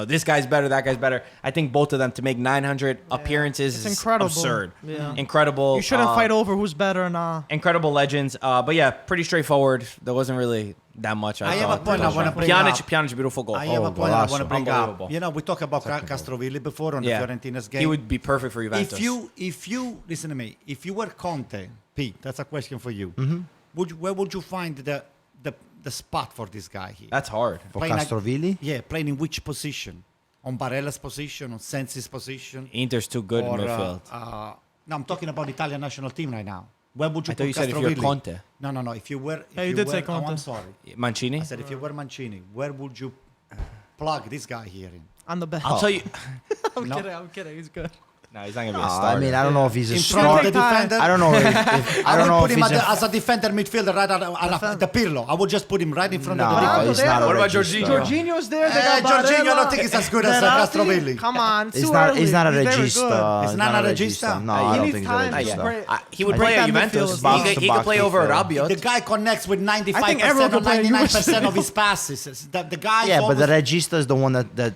this guy's better, that guy's better. I think both of them to make 900 appearances It's is incredible. absurd. Yeah. Incredible. You shouldn't fight over who's better or not. Incredible legends. But yeah, pretty straightforward. There wasn't really that much. I have a thought. point I wanna bring Pjanic, up. Pjanic, beautiful goal. I have a point I want to bring Unbelievable. up. We talked about Castrovilli before on the Fiorentina's game. He would be perfect for Juventus. If you listen to me, if you were Conte, Pete, that's a question for you. Where would you find the spot for this guy here? That's hard. For Playing like- Castrovilli? Yeah, playing in which position? On Barella's position, on Sensi's position? Inter's too good in midfield. No, I'm talking about Italian national team right now. Where would you I put thought you said if you're Castrovilli? Conte. No. If you were, Yeah, you did say Oh, Conte. I'm sorry. Mancini? I said if you were Mancini, where would you plug this guy here in? On the bench. I'll tell you. I'm No. kidding. He's good. No, he's not gonna be a starter. I mean, I don't know if he's a In front of star. the defender? I don't know if I don't know put if him he's as a defender midfielder right at the Pirlo. I would just put him right in front of the No, defender. he's not a What about regista. Jorginho? Jorginho's there. They got Jorginho, I Barella, don't think he's as good as Verratti. Castrovilli. Come on, it's He's too not. early. He's not a very good. regista. He's not a regista? No, He I don't needs think time he's to a regista. break- He would Break play at that Juventus. midfield. He could Box-to-box play over midfield. Rabiot. The guy connects with 95% I think everyone or could play 99% of his passes. The guy. Yeah, but the regista is the one that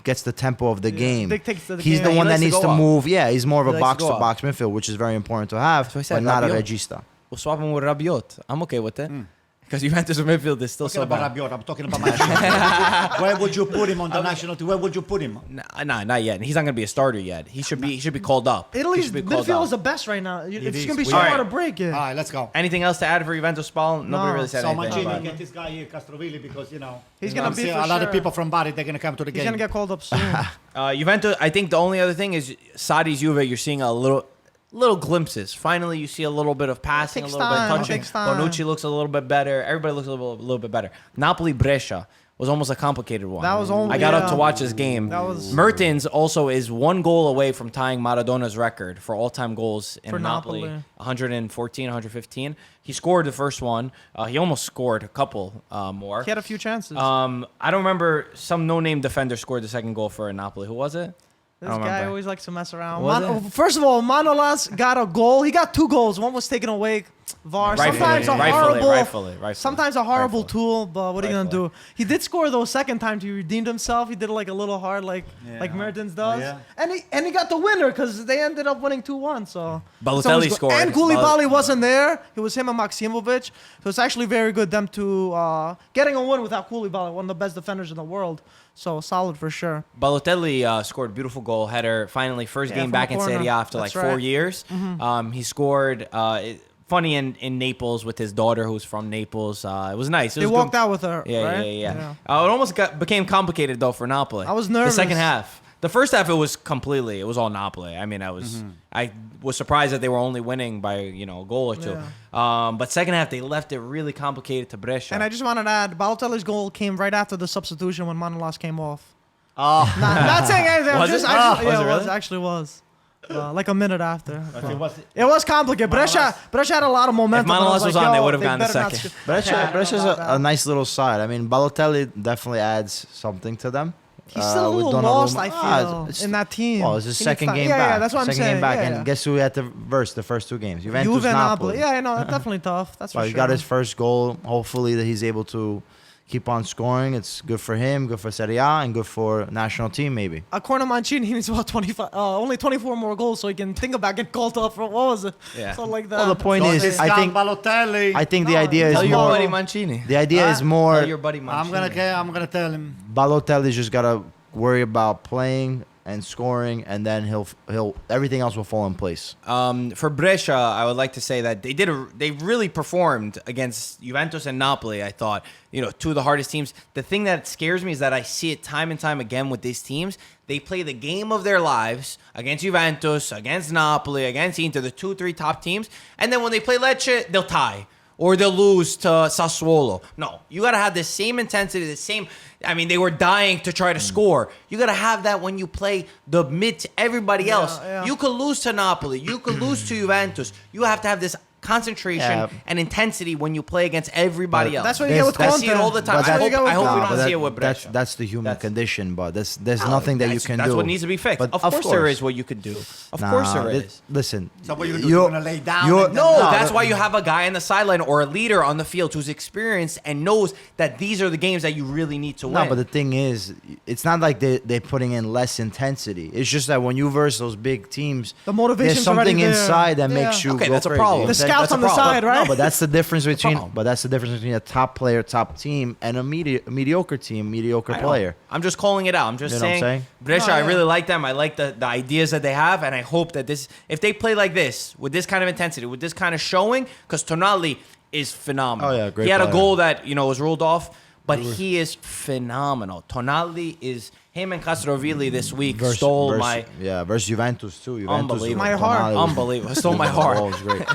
gets the tempo of the game. dictates the He's game. the He one that likes to needs go to up. move. Yeah, he's more of He a likes to go box-to-box midfield, which is very important to have, So I said but not a Rabiot. regista. We'll swap him with Rabiot. I'm okay with it. Because Juventus midfield is still I'm so talking about bad. Rabiot. I'm talking about Mancini. Where would you put him on the national team? Where would you put him? Nah, not yet. He's not gonna be a starter yet. He should be called up. He Italy's should be called midfield up. is the best right now. It's is. gonna be We so are. hard to break it. All right, let's go. Anything else to add for Juventus, Spal? Nobody really said So anything. Mancini, about it. get this guy here, Castrovilli, because He's gonna be for a lot sure. of people from Bari. They're gonna come to the He's game. gonna get called up soon. Juventus. I think the only other thing is Sadi's Juve. You're seeing a little glimpses. Finally, you see a little bit of passing, a takes little bit time, of it touching. takes time. Bonucci looks a little bit better. Everybody looks a little bit better. Napoli Brescia was almost a complicated one. That was only- I got up yeah. to watch this game. That was- Mertens also is 1 goal away from tying Maradona's record for all-time goals in For Napoli. Napoli. 114, 115. He scored the first one. He almost scored a couple more. He had a few chances. I don't remember. Some no-name defender scored the second goal for Napoli. Who was it? This I don't guy remember. always likes to mess around. Was it? First of all, Manolas got a goal. He got 2 goals. One was taken away. VAR. Sometimes a horrible. Rightfully. Sometimes a horrible tool, but what are you gonna Rightfully. do? He did score though. Second time he redeemed himself. He did it like a little hard, like Mertens does. Yeah. And he got the winner because they ended up winning 2-1. So Balotelli it's always good. scored. And Koulibaly wasn't there. It was him and Maximovic. So it's actually very good them to getting a win without Koulibaly, one of the best defenders in the world. So solid for sure. Balotelli scored a beautiful goal header. Finally, first Yeah, game from back the in corner. Serie A after That's like 4 right. years. He scored. Funny in Naples with his daughter, who's from Naples. It was nice. It They was walked good. out with her. Yeah, right? yeah. It almost became complicated though for Napoli. I was The nervous. second half. The first half, it was all Napoli. I mean, I was surprised that they were only winning by a goal or two. But second half, they left it really complicated to Brescia. And I just wanted to add, Balotelli's goal came right after the substitution when Manolas came off. Oh, Not saying anything. Was I'm just it? actually, Was yeah, it it was really? actually was. Like a minute after. it It was complicated. Brescia had a lot of momentum. If and I Manolas was like, on, they yo, would have gone the better not second. sc- Brescia's Yeah, a nice little side. I mean, Balotelli definitely adds something to them. He's still a with little Donnarumma. lost, I feel, It's- in that team. Well, it's his He second needs to- game yeah, back. Yeah, that's what I'm second saying. game back. Yeah, And yeah. guess who he had to verse the first 2 games? Juventus, Juve, Napoli. Yeah, I know. That's definitely tough. That's for Well, sure. he got his first goal. Hopefully that he's able to keep on scoring. It's good for him, good for Serie A, and good for national team maybe. According to Mancini, he needs about 25, only 24 more goals so he can think about getting called up for, what was it? Yeah. Something like that. Well, the point is, I think No, the idea Tell is your more. buddy Mancini. The idea is Tell more. your buddy Mancini. I'm gonna tell him. Balotelli's just gotta worry about playing and scoring, and then he'll everything else will fall in place. For Brescia, I would like to say that they really performed against Juventus and Napoli. I thought, 2 of the hardest teams. The thing that scares me is that I see it time and time again with these teams. They play the game of their lives against Juventus, against Napoli, against Inter, the 2-3 top teams, and then when they play Lecce, they'll tie. Or they'll lose to Sassuolo. No, you got to have the same intensity, the same. I mean, they were dying to try to score. You got to have that when you play the mid to everybody else. yeah. You could lose to Napoli. You could lose to Juventus. You have to have this concentration Yeah. and intensity when you play against everybody else. That's what you get with I Conte. see it all the time. That's I what you hope, get with I hope we Conte. don't see it with Brescia. That's the human That's- condition, but there's nothing that you can that's do. what needs to be fixed. But Of course there is what you could do. Of course there is. Listen, So what you gonna do? You're gonna lay down? you're- and then- No, No, that's no. why you have a guy on the sideline or a leader on the field who's experienced and knows that these are the games that you really need to win. No, but the thing is, it's not like they're putting in less intensity. It's just that when you verse those big teams, The motivation's there's something already there. inside that Yeah. makes you Okay, go that's a crazy. problem. The That's scouts a on the problem. side, right? No, but that's the difference between. problem. But that's the difference between a top player, top team, and a mediocre team, mediocre I know. player. I'm just calling it out. I'm just You know what I'm saying, saying? Brescia, No, I yeah. really like them. I like the ideas that they have, and I hope that if they play like this, with this kind of intensity, with this kind of showing, because Tonali is phenomenal. Oh, yeah, great He had a player. goal that, was ruled off, but he is phenomenal. Tonali is, him and Castrovilli this week stole my... versus Juventus too. Juventus Unbelievable. My heart. Tonali was- Unbelievable. Stole my heart. Oh, it was great.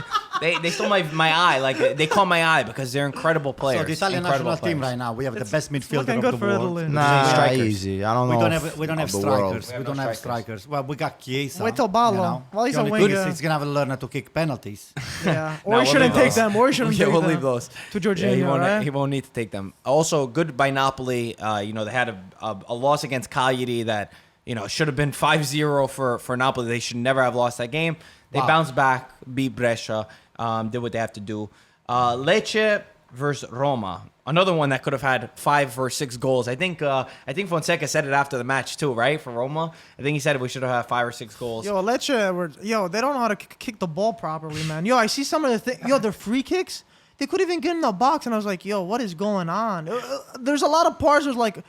They stole my eye. Like, they caught my eye because they're incredible players. So the Italian Incredible national team players. right now, we have the best midfielder looking of good the for world. Italy. Nah, strikers. easy. I don't We know. don't if- have we don't have of the world. strikers. We don't have strikers. Well, we got Chiesa. Wait till Balo. Well, he's The a only winger. thing is he's gonna have to learn how to kick penalties. Yeah. Or No, he we'll shouldn't leave take those. them. Or he shouldn't Yeah, take we'll them. leave those. To Yeah, Jorginho, right? he won't need to take them. Also, good by Napoli. They had a loss against Cagliari that should have been 5-0 for Napoli. They should never have lost that game. They Wow. bounced back, beat Brescia, did what they have to do. Lecce versus Roma. Another one that could have had 5 or 6 goals. I think Fonseca said it after the match too, right? For Roma, I think he said we should have had 5 or 6 goals. Yo, Lecce, they don't know how to kick the ball properly, man. Yo, I see some of the things. Yo, their free kicks, they couldn't even get in the box, and I was like, yo, what is going on? There's a lot of parts where like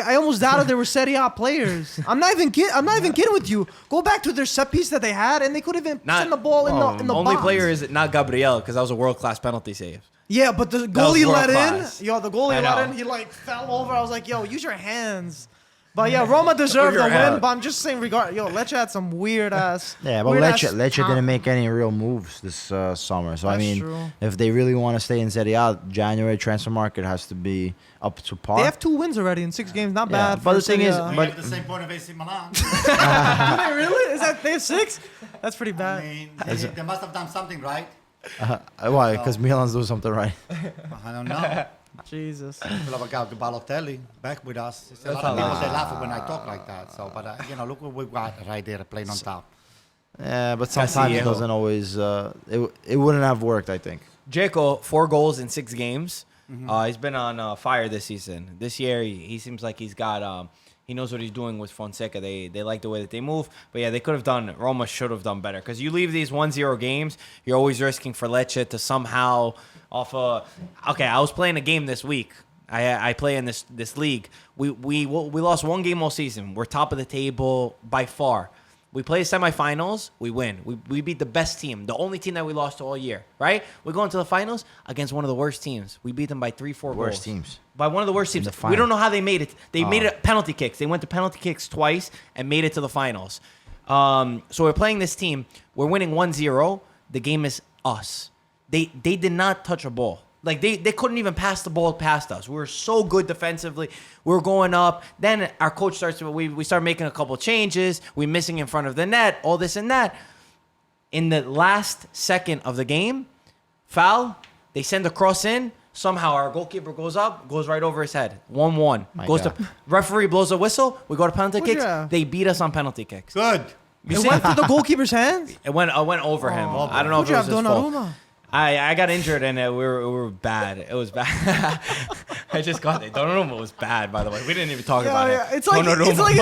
I almost doubted they were Serie A players. I'm not even kidding with you. Go back to their set piece that they had, and they couldn't even send the ball in the only box. player is not Gabriel because that was a world class penalty save. Yeah, but the was goalie let world-class. in. Yo, the goalie I let know. in. He fell over. I was like, yo, use your hands. But yeah, Roma deserved the your win. head. But I'm just saying, Lecce had some weird ass. Yeah, but Lecce didn't make any real moves this summer. So I That's mean, true. if they really want to stay in Serie A, January transfer market has to be up to par. They have 2 wins already in 6 games. Not Yeah, bad. but for the thing is- Serie A. We But- have the same point of AC Milan. Do they really? Is that they have 6? That's pretty I bad. mean, they must have done something right. Why? Because Milan's doing something right. I don't know. Jesus. People have got Balotelli back with us. A lot of people, they laugh when I talk like that. So, but look what we got right there playing on top. Yeah, but sometimes it Castillo. doesn't always. It wouldn't have worked, I think. Dzeko, 4 goals in 6 games. He's been on fire this season. This year, he seems like he's got. He knows what he's doing with Fonseca. They like the way that they move. But yeah, they could have done. Roma should have done better because you leave these 1-0 games, you're always risking for Lecce to somehow Okay, I was playing a game this week. I play in this league. We lost 1 game all season. We're top of the table by far. We play semifinals, we win. We beat the best team, the only team that we lost all year, right? We go into the finals against one of the worst teams. We beat them by 3-4 goals. Worst teams. By one of the worst teams. the We final. don't know how they made it. They made it penalty kicks. They went to penalty kicks twice and made it to the finals. So we're playing this team. We're winning 1-0. The game is us. They did not touch a ball. Like, they couldn't even pass the ball past us. We were so good defensively. We were going up. Then our coach we start making a couple changes. We're missing in front of the net, all this and that. In the last second of the game, foul, they send a cross in. Somehow our goalkeeper goes up, goes right over his head. 1-1. My Goes God. to referee blows a whistle. We go to penalty Would kicks. ya? They beat us on penalty kicks. Good. You It see? went through the goalkeeper's hands? It went over him. I don't know if Good it was job, his fault. Donnarumma. I got injured and we were bad. It was bad. I just got it. Donnarumma was bad, by the way. We didn't even talk about Yeah, it. it's like What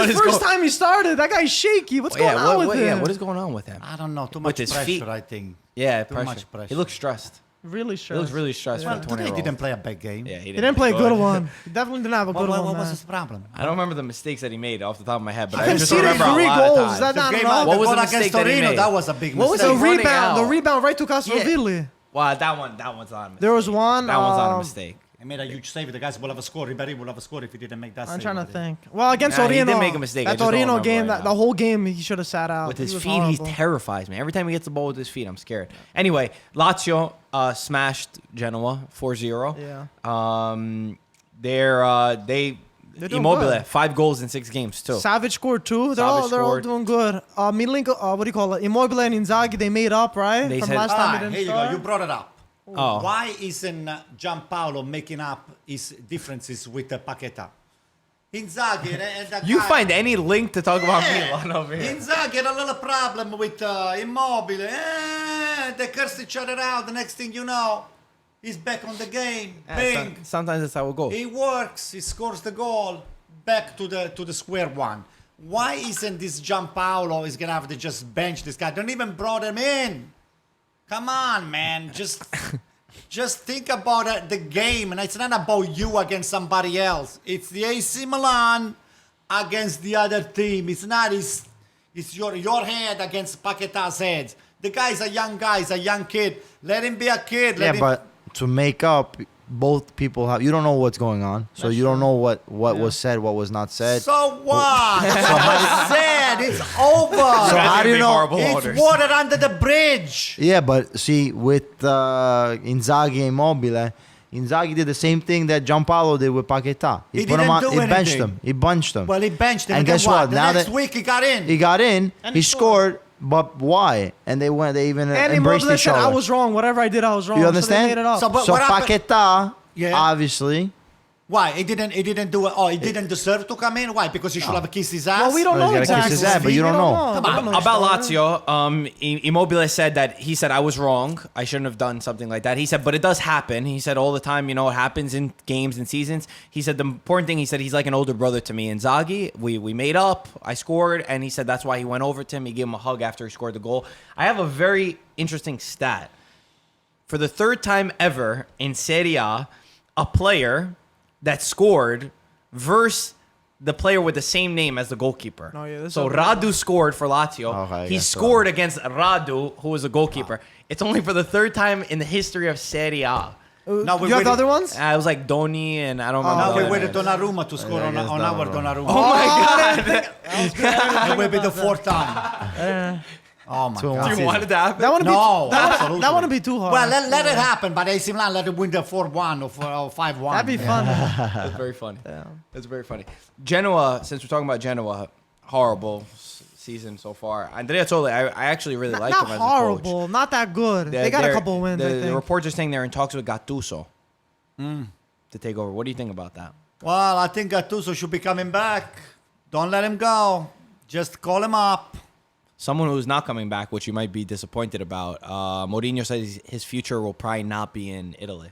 his is first go- time he started. That guy's shaky. What's going on with him? Yeah, what is going on with him? I don't know. Too With much his pressure, feet. I think. Yeah, Too pressure. much pressure. He looks stressed. Really He stressed. looks really stressed Well, for a today 20-year-old. didn't play a bad game. Yeah, He didn't play a good one. He definitely didn't have a good What one, was man. his problem? I don't remember the mistakes that he made off the top of my head, but I I can just see the remember a 3 lot of goals. times. Is that not Game enough? out, What the was the goal mistake against that he Torino, made? that was a big What was mistake. The running rebound. out. The rebound right to Castrovilli. Wow, that one's not a mistake. There was one. That one's not a mistake. He made a huge save. The guys will have scored. Ribéry will have scored if he didn't make that I'm save. trying to think. Well, against Nah, he Torino. did make a mistake. I That just don't Torino remember game, right now. the whole game, he should have sat out. With his He was feet, he horrible. terrifies me. Every time he gets the ball with his feet, I'm scared. Anyway, Lazio smashed Genoa 4-0. Yeah. They They're doing Immobile good. 5 goals in 6 games too. Savage scored 2. They're Savage all scored. doing good. Milan, what do you call it? Immobile and Inzaghi, they made up, right? They From said- last time Ah, they here didn't you go. start. You brought it up. Oh. Why isn't Giampaolo making up his differences with Paqueta? Inzaghi and that You guy- find any link to talk about Yeah. Milan over here? Inzaghi had a little problem with Immobile. They cursed each other out. The next thing you know, he's back on the game. Bing. Sometimes that's how it goes. He works. He scores the goal. Back to the square one. Why isn't this Giampaolo is gonna have to just bench this guy? Don't even brought him in. Come on, man. Just think about the game, and it's not about you against somebody else. It's the AC Milan against the other team. It's not it's your head against Paqueta's head. The guy's a young guy, he's a young kid. Let him be a kid. Yeah, but to make up, both people have. You don't know what's going on, so you don't know what was said, what was not said. So what? I said it's over. So how do you know? It's water under the bridge. Yeah, but see, with Inzaghi and Immobile, Inzaghi did the same thing that Giampaolo did with Paqueta. He put him didn't on. do He benched anything. him. He bunched him. Well, he benched him. And guess then what? The Now next that- week he got in. He got in. And He he scored. But why? And they even And embraced Immobile each said, other. I was wrong. Whatever I did, I was wrong. You So understand? they made it up. So, but So what happened- Paqueta, Yeah. obviously. Why? He didn't do it. Oh, he didn't deserve to come in? Why? Because he should have kissed his ass? well, we don't Well, know he's gotta exactly. kiss his ass, but you don't know. Come on. We don't know About his story. Lazio, Immobile said that he said I was wrong. I shouldn't have done something like that. He said, but it does happen. He said all the time, it happens in games and seasons. He said the important thing. He said he's like an older brother to me. Inzaghi, we made up. I scored, and he said that's why he went over to him. He gave him a hug after he scored the goal. I have a very interesting stat. For the 3rd time ever in Serie A, a player that scored versus the player with the same name as the goalkeeper. Oh, yeah, this So is- Radu scored for Lazio. Okay, I He guess so. scored against Radu, who was a goalkeeper. It's only for the 3rd time in the history of Serie A. No, you have the other ones? It was like Doni and I don't remember. Now the we other waited names. Donnarumma to score on our Donnarumma. Oh my God! It will be the fourth time. Oh my Two and God. one You wanted to happen? That wouldn't No, be absolutely. that wouldn't be too hard. Well, let it happen, but AC Milan let it win the 4-1 or 5-1. That'd be fun. That's very funny. That's very funny. Genoa, since we're talking about Genoa, horrible season so far. Andrea Toli, I actually really like Not him as horrible, not that good. a coach. They got a couple wins, I The think. reports are saying they're in talks with Gattuso to take over. What do you think about that? Well, I think Gattuso should be coming back. Don't let him go. Just call him up. Someone who's not coming back, which you might be disappointed about, Mourinho says his future will probably not be in Italy.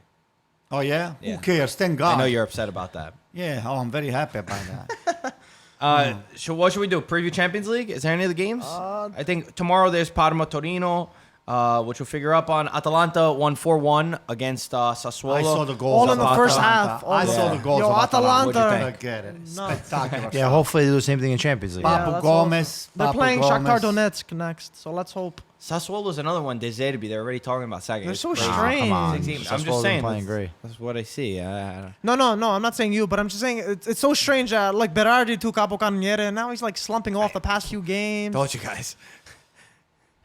Oh, yeah? Yeah. Who cares? Thank God. I know you're upset about that. Yeah, I'm very happy about that. What should we do? Preview Champions League? Is there any of the games? I think tomorrow there's Parma Torino, which we'll figure up on. Atalanta won 4-1 against Sassuolo. I saw the goals. All of in the first Atalanta. half. I saw the goals Yo, of Atalanta. What'd you Atalanta. think? Forget it. Nuts. Spectacular. Yeah, hopefully they do the same thing in Champions League. Papu that's Gomez. awesome. They're Papu playing Gomez. Shakhtar Donetsk next, so let's hope. Sassuolo's another one. De Zerbi. They're already talking about Saga. They're It's so crazy. strange. Come on. I'm Sassuolo's just saying. playing great. That's what I see. No, I'm not saying you, but I'm just saying it's so strange that like Berardi took Capocannoniere and now he's like slumping off the past few games. Told you guys.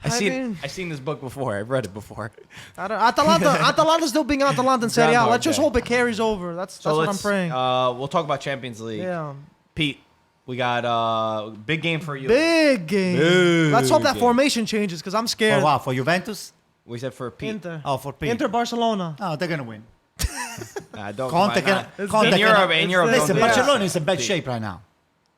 I mean- I've seen this book before. I've read it before. Atalanta's still being Atalanta in Serie A. Groundhog Let's just Day. hope it carries over. That's what I'm let's, praying. We'll talk about Champions League. Yeah. Pete, we got big game for you. Big game. Big Let's hope that game. formation changes because I'm For scared. what? For Juventus? We said for Pete. Inter. Oh, for Pete. Inter Barcelona. Oh, they're going to win. Don't Conte come on, can, nah. Conte in can- Europe, in Europe. Listen, don't do that. Barcelona is in bad shape right now.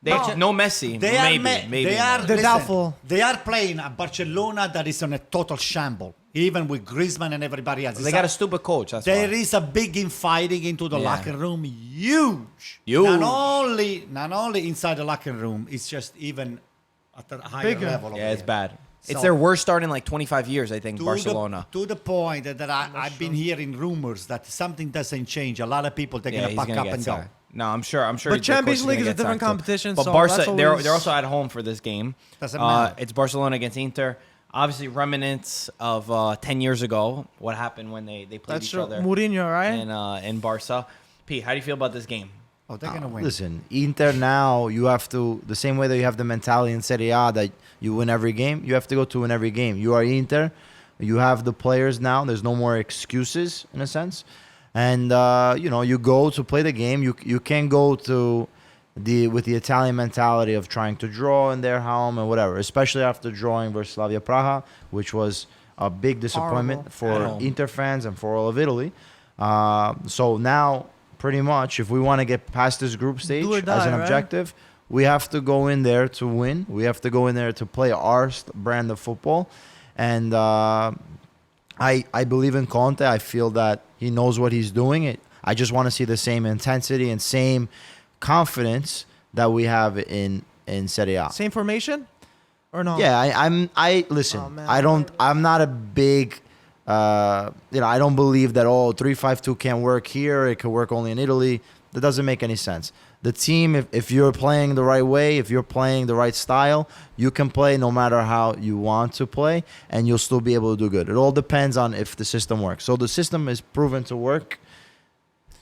No Messi. They are, maybe. they are, They're listen, doubtful. They are playing a Barcelona that is on a total shamble, even with Griezmann and everybody else. They got a stupid coach. That's There why. is a big infighting into the Yeah. locker room, huge. Huge. Not only inside the locker room, it's just even at a higher Bigger. level. over Yeah, it's there. bad. It's So- their worst start in like 25 years, I think, To Barcelona. to the point that I've been hearing rumors that something doesn't change. A lot of people they're Yeah, gonna he's pack gonna up get and go. sacked. No, I'm sure. But the coach Champions gonna League is a get different sacked, too. competition, But so Barca, that's always- they're also at home for this game. Doesn't matter. It's Barcelona against Inter. Obviously, remnants of 10 years ago. What happened when they played That's each true. other Mourinho, right? in Barca. Pete, how do you feel about this game? Oh, they're gonna win. Listen, Inter now, you have to, the same way that you have the mentality in Serie A that you win every game, you have to go to win every game. You are Inter. You have the players now. There's no more excuses, in a sense. And, you go to play the game. You can't go to with the Italian mentality of trying to draw in their home and whatever, especially after drawing versus Slavia Praha, which was a big disappointment Horrible. At for home. Inter fans and for all of Italy. So now, pretty much, if we want to get past this group stage or as die, an right? objective, we have to go in there to win. We have to go in there to play our brand of football. And I believe in Conte. I feel that he knows what he's doing. I just want to see the same intensity and same confidence that we have in Serie A. Same formation? Or no? Yeah, I listen. Oh, man. I'm not a big. I don't believe that 3-5-2 can't work here. It could work only in Italy. That doesn't make any sense. The team, if you're playing the right way, if you're playing the right style, you can play no matter how you want to play, and you'll still be able to do good. It all depends on if the system works. So the system is proven to work.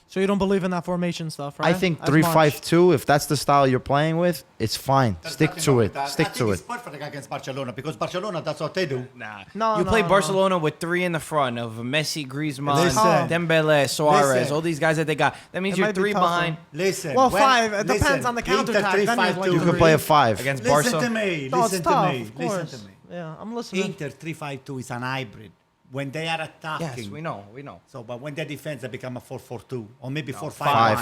So you don't believe in that formation stuff, right? I think As much. 3-5-2, if that's the style you're playing with, it's fine. There's Stick nothing to wrong it. with that. Stick I to think it. It's perfect against Barcelona because Barcelona, that's what they do. Nah. No, You no, play no. Barcelona with 3 in the front of Messi, Griezmann, Listen. Dembele, Suarez, Listen. all these guys that they got. That means It you're might be 3 tougher. behind Listen. Well, when- 5. It depends listen, on the Inter counterattack. Then you have, 3-5-2. like, You three. can play a 5. against Listen Barca. to me. No, it's Listen to tough, me. of Listen course. to me. Yeah, I'm listening. Inter 3-5-2 is an hybrid. When they are attacking. Yes, we know. So, but when they defense, they become a 4-4-2 or maybe 4-5-1.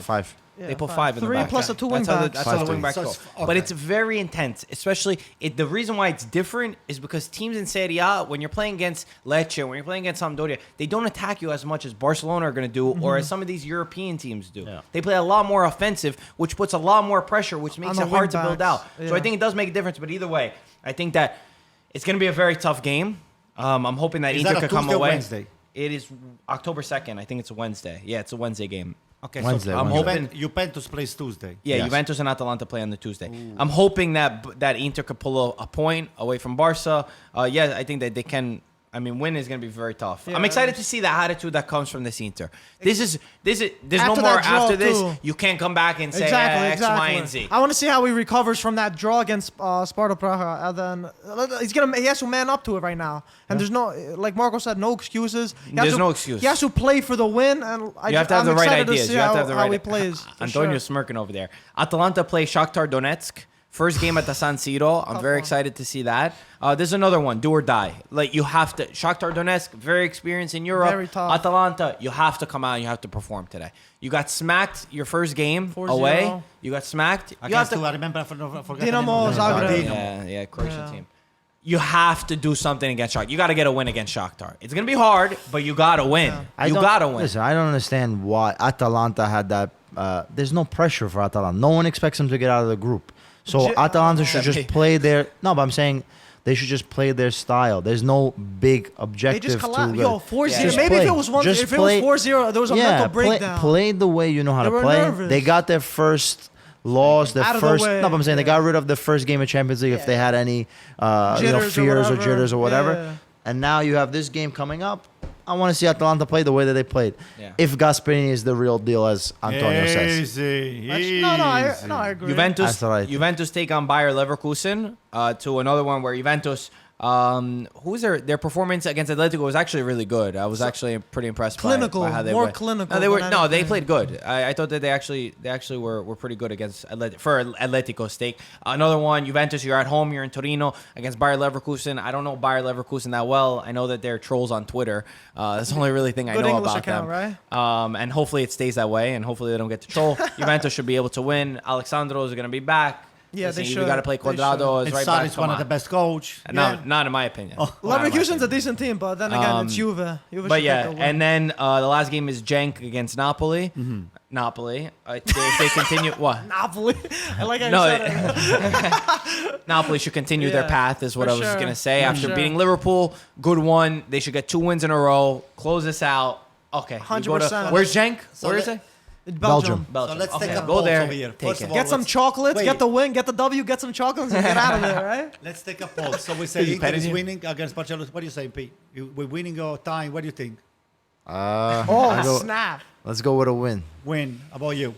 5. Yeah, They put 5. 5 in the 3 back. plus the 2 wing That's how the, backs. that's how the 5-3. wing backs So go. it's- But okay. it's very intense, especially the reason why it's different is because teams in Serie A, when you're playing against Lecce, when you're playing against Sampdoria, they don't attack you as much as Barcelona are going to do or as some of these European teams do. Yeah. They play a lot more offensive, which puts a lot more pressure, which makes the it hard wing to build backs. out. So Yeah. I think it does make a difference. But either way, I think that it's going to be a very tough game. I'm hoping that Is Inter that a could come Tuesday or away. Wednesday? It is October 2nd. I think it's a Wednesday. Yeah, it's a Wednesday game. Okay, Wednesday, so I'm hoping- Juventus plays Tuesday. Yeah, Yes. Juventus and Atalanta play on the Tuesday. I'm hoping that Inter could pull a point away from Barca. I think that they can. I mean, win is going to be very tough. Yeah, I'm excited it to is. see the attitude that comes from this Inter. There's no After more that draw, after this. too. You can't come back and say Exactly, X, exactly. Y, and Z. I want to see how he recovers from that draw against Sparta Praha, and then he has to man up to it right now. And there's no, like Marco said, no excuses. There's no excuse. He has to play for the win, and You have to have I'm the right excited ideas. To see You have to have the how right. he plays. for Antonio's sure. smirking over there. Atalanta play Shakhtar Donetsk. First game at the San Siro. I'm Tough very one. excited to see that. There's another one, do or die. Like you have to. Shakhtar Donetsk, very experienced in Europe. Very tough. Atalanta, you have to come out and you have to perform today. You got smacked your first game 4-0. away. You got smacked. You have Against to. who? I remember. I forgot the Dinamo name. Zagreb. Dinamo. Yeah, Croatian Yeah. team. You have to do something against Shakhtar. You got to get a win against Shakhtar. It's gonna be hard, but you got to win. Yeah. You got to win. Listen, I don't understand why Atalanta had that. There's no pressure for Atalanta. No one expects them to get out of the group. So Atalanta should just play their. No, but I'm saying they should just play their style. There's no big They objective just collapsed. to. Yo, 4-0. Just Maybe if play. it was Just if it play. was 4-0, there was a mental breakdown. Play the way you know how They to were play. nervous. They got their first loss, their Out of the first. way. No, but I'm saying they Yeah. got rid of the first game of Champions League if they had any Jitters or fears or whatever. jitters or whatever. Yeah. And now you have this game coming up. I want to see Atalanta play the way that they played. Yeah. If Gasperini is the real deal, as Antonio says. Easy, I agree. Juventus, That's what I think. Juventus take on Bayer Leverkusen to another one where Juventus, who's their performance against Atletico was actually really good. I was actually pretty impressed Clinical, by how they more went. clinical No, they were than no, they anything. played good. I thought that they actually were pretty good against for Atletico's stake. Another one, Juventus. You're at home. You're in Torino against Bayer Leverkusen. I don't know Bayer Leverkusen that well. I know that they're trolls on Twitter. That's the only really thing I Good know English about account, them. right? And hopefully it stays that way, and hopefully they don't get to troll. Juventus should be able to win. Alexandro is going to be back. Yeah, Listen, they We should. got to play They Quadrado. And Is right back. Sarri's one of the best coach. Not in my opinion. Not in my Leverkusen's a opinion. decent team, but then again, it's Juve. Juve But should take yeah, the win. and then the last game is Genk against Napoli. Napoli. If they continue, what? Napoli. I like how No, you said it. Napoli should continue their Yeah, path, is what for I was sure, going to say. for After sure. beating Liverpool, good one. They should get 2 wins in a row. Close this out. Okay. you go to- 100%. Where's Genk? So Where let- is it? Belgium. So let's Okay, take a go pulse there. over here. Take First it. of all, Get some let's- chocolates, wait. get the win, get the W, get some chocolates, and get out of there, right? Let's take a pulse. So we say Is he Inter petting is you? winning against Barcelona. What do you say, Pete? We're winning or tying? What do you think? I Oh, go- snap. Let's go with a win. Win. How about you?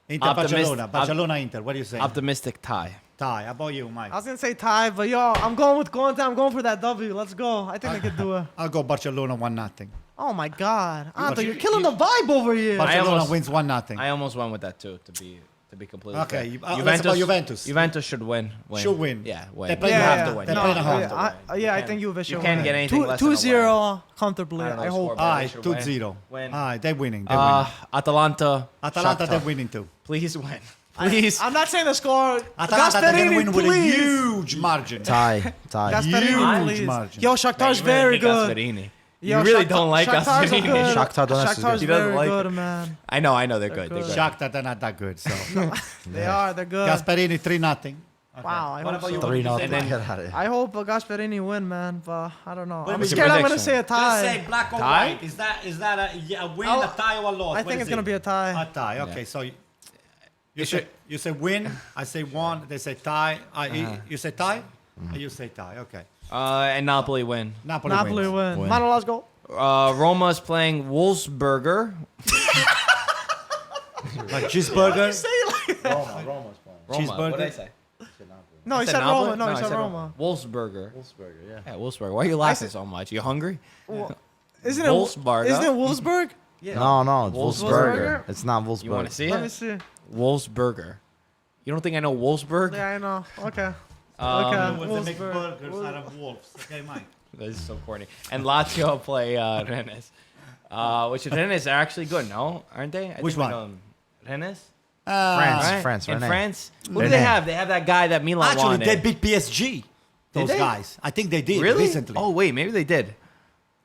Inter, Optimist- Barcelona, Inter. What do you say? Optimistic tie. Tie. How about you, Mike? I was going to say tie, but yo, I'm going with Conte. I'm going for that W. Let's go. I think they could do it. I'll go Barcelona 1-0. Oh, my God. Anto, you- you're killing the vibe over here. Barcelona almost- wins 1-0. I almost went with that too, to be completely Okay, fair. let's about Juventus. Juventus should win. Should win. Yeah, win. They play you at have home. to win. They You play have at to home. win. I can't- think Juve should you can't win. get anything less than a 2-0 comfortably, I don't know I the hope. score, but Aye, they should win. 2-0. Win. Aye, they're winning. They're winning. Atalanta. Atalanta, Shakhtar. they're winning too. Please win. Please. I'm not saying the score. Atalanta, they're going to Gasperini, win with a please. huge margin. Tie. Gasperini, Huge please. margin. Yo, Shakhtar's very good. Gasperini. Yo, You really Shakhtar- don't like Shakhtar's Gasperini. good. Shakhtar Donetsk is Shakhtar's good. He doesn't very like good, it. man. I know they're good. They're good. good. Shakhtar, they're not that good. So They are. They're good. Gasperini 3-0. Wow. I What hope about you? so. 3-0. And then- Get out of here. I hope Gasperini win, man. But I don't know. I'm what's your scared. I'm gonna prediction? say a tie. Let's say black or Tie? white. Is that a win, I'll- a tie, or a loss? I What think is it's gonna it? be a tie. A tie. Okay, Yeah. so It should- you say win. I say one. They say tie. You say tie. You say tie. Okay. And Napoli win. wins. Napoli win. Mano, let's go. Roma's playing Wolfsburger. Like cheeseburger. Roma. Cheeseburger. What did I say? No, he I said Napoli? Roma. No, he I said said Roma. Wolfsburger. Yeah. Yeah, Wolfsburger. Why are you laughing so much? You hungry? Isn't Wolfsburger. Isn't it Wolfsburg? No, it's Wolfsburger. Wolfsburger. It's not Wolfsburger. You want to see Let me it? see. Wolfsburger. You don't think I know Wolfsburg? Yeah, I know. Okay. They make Wolfsburg. burgers out of wolves. Okay, Mike. This is so corny. And Lazio play Rennes. Which Rennes are actually good, no? Aren't they? I Which think we one? know them. Rennes? France, Right? France, In Rennes. France? Who do Rennes. they have? They have that guy that Milan Actually, wanted. they beat PSG. Those they? guys. I think they did Really? recently. Oh, wait. Maybe they did.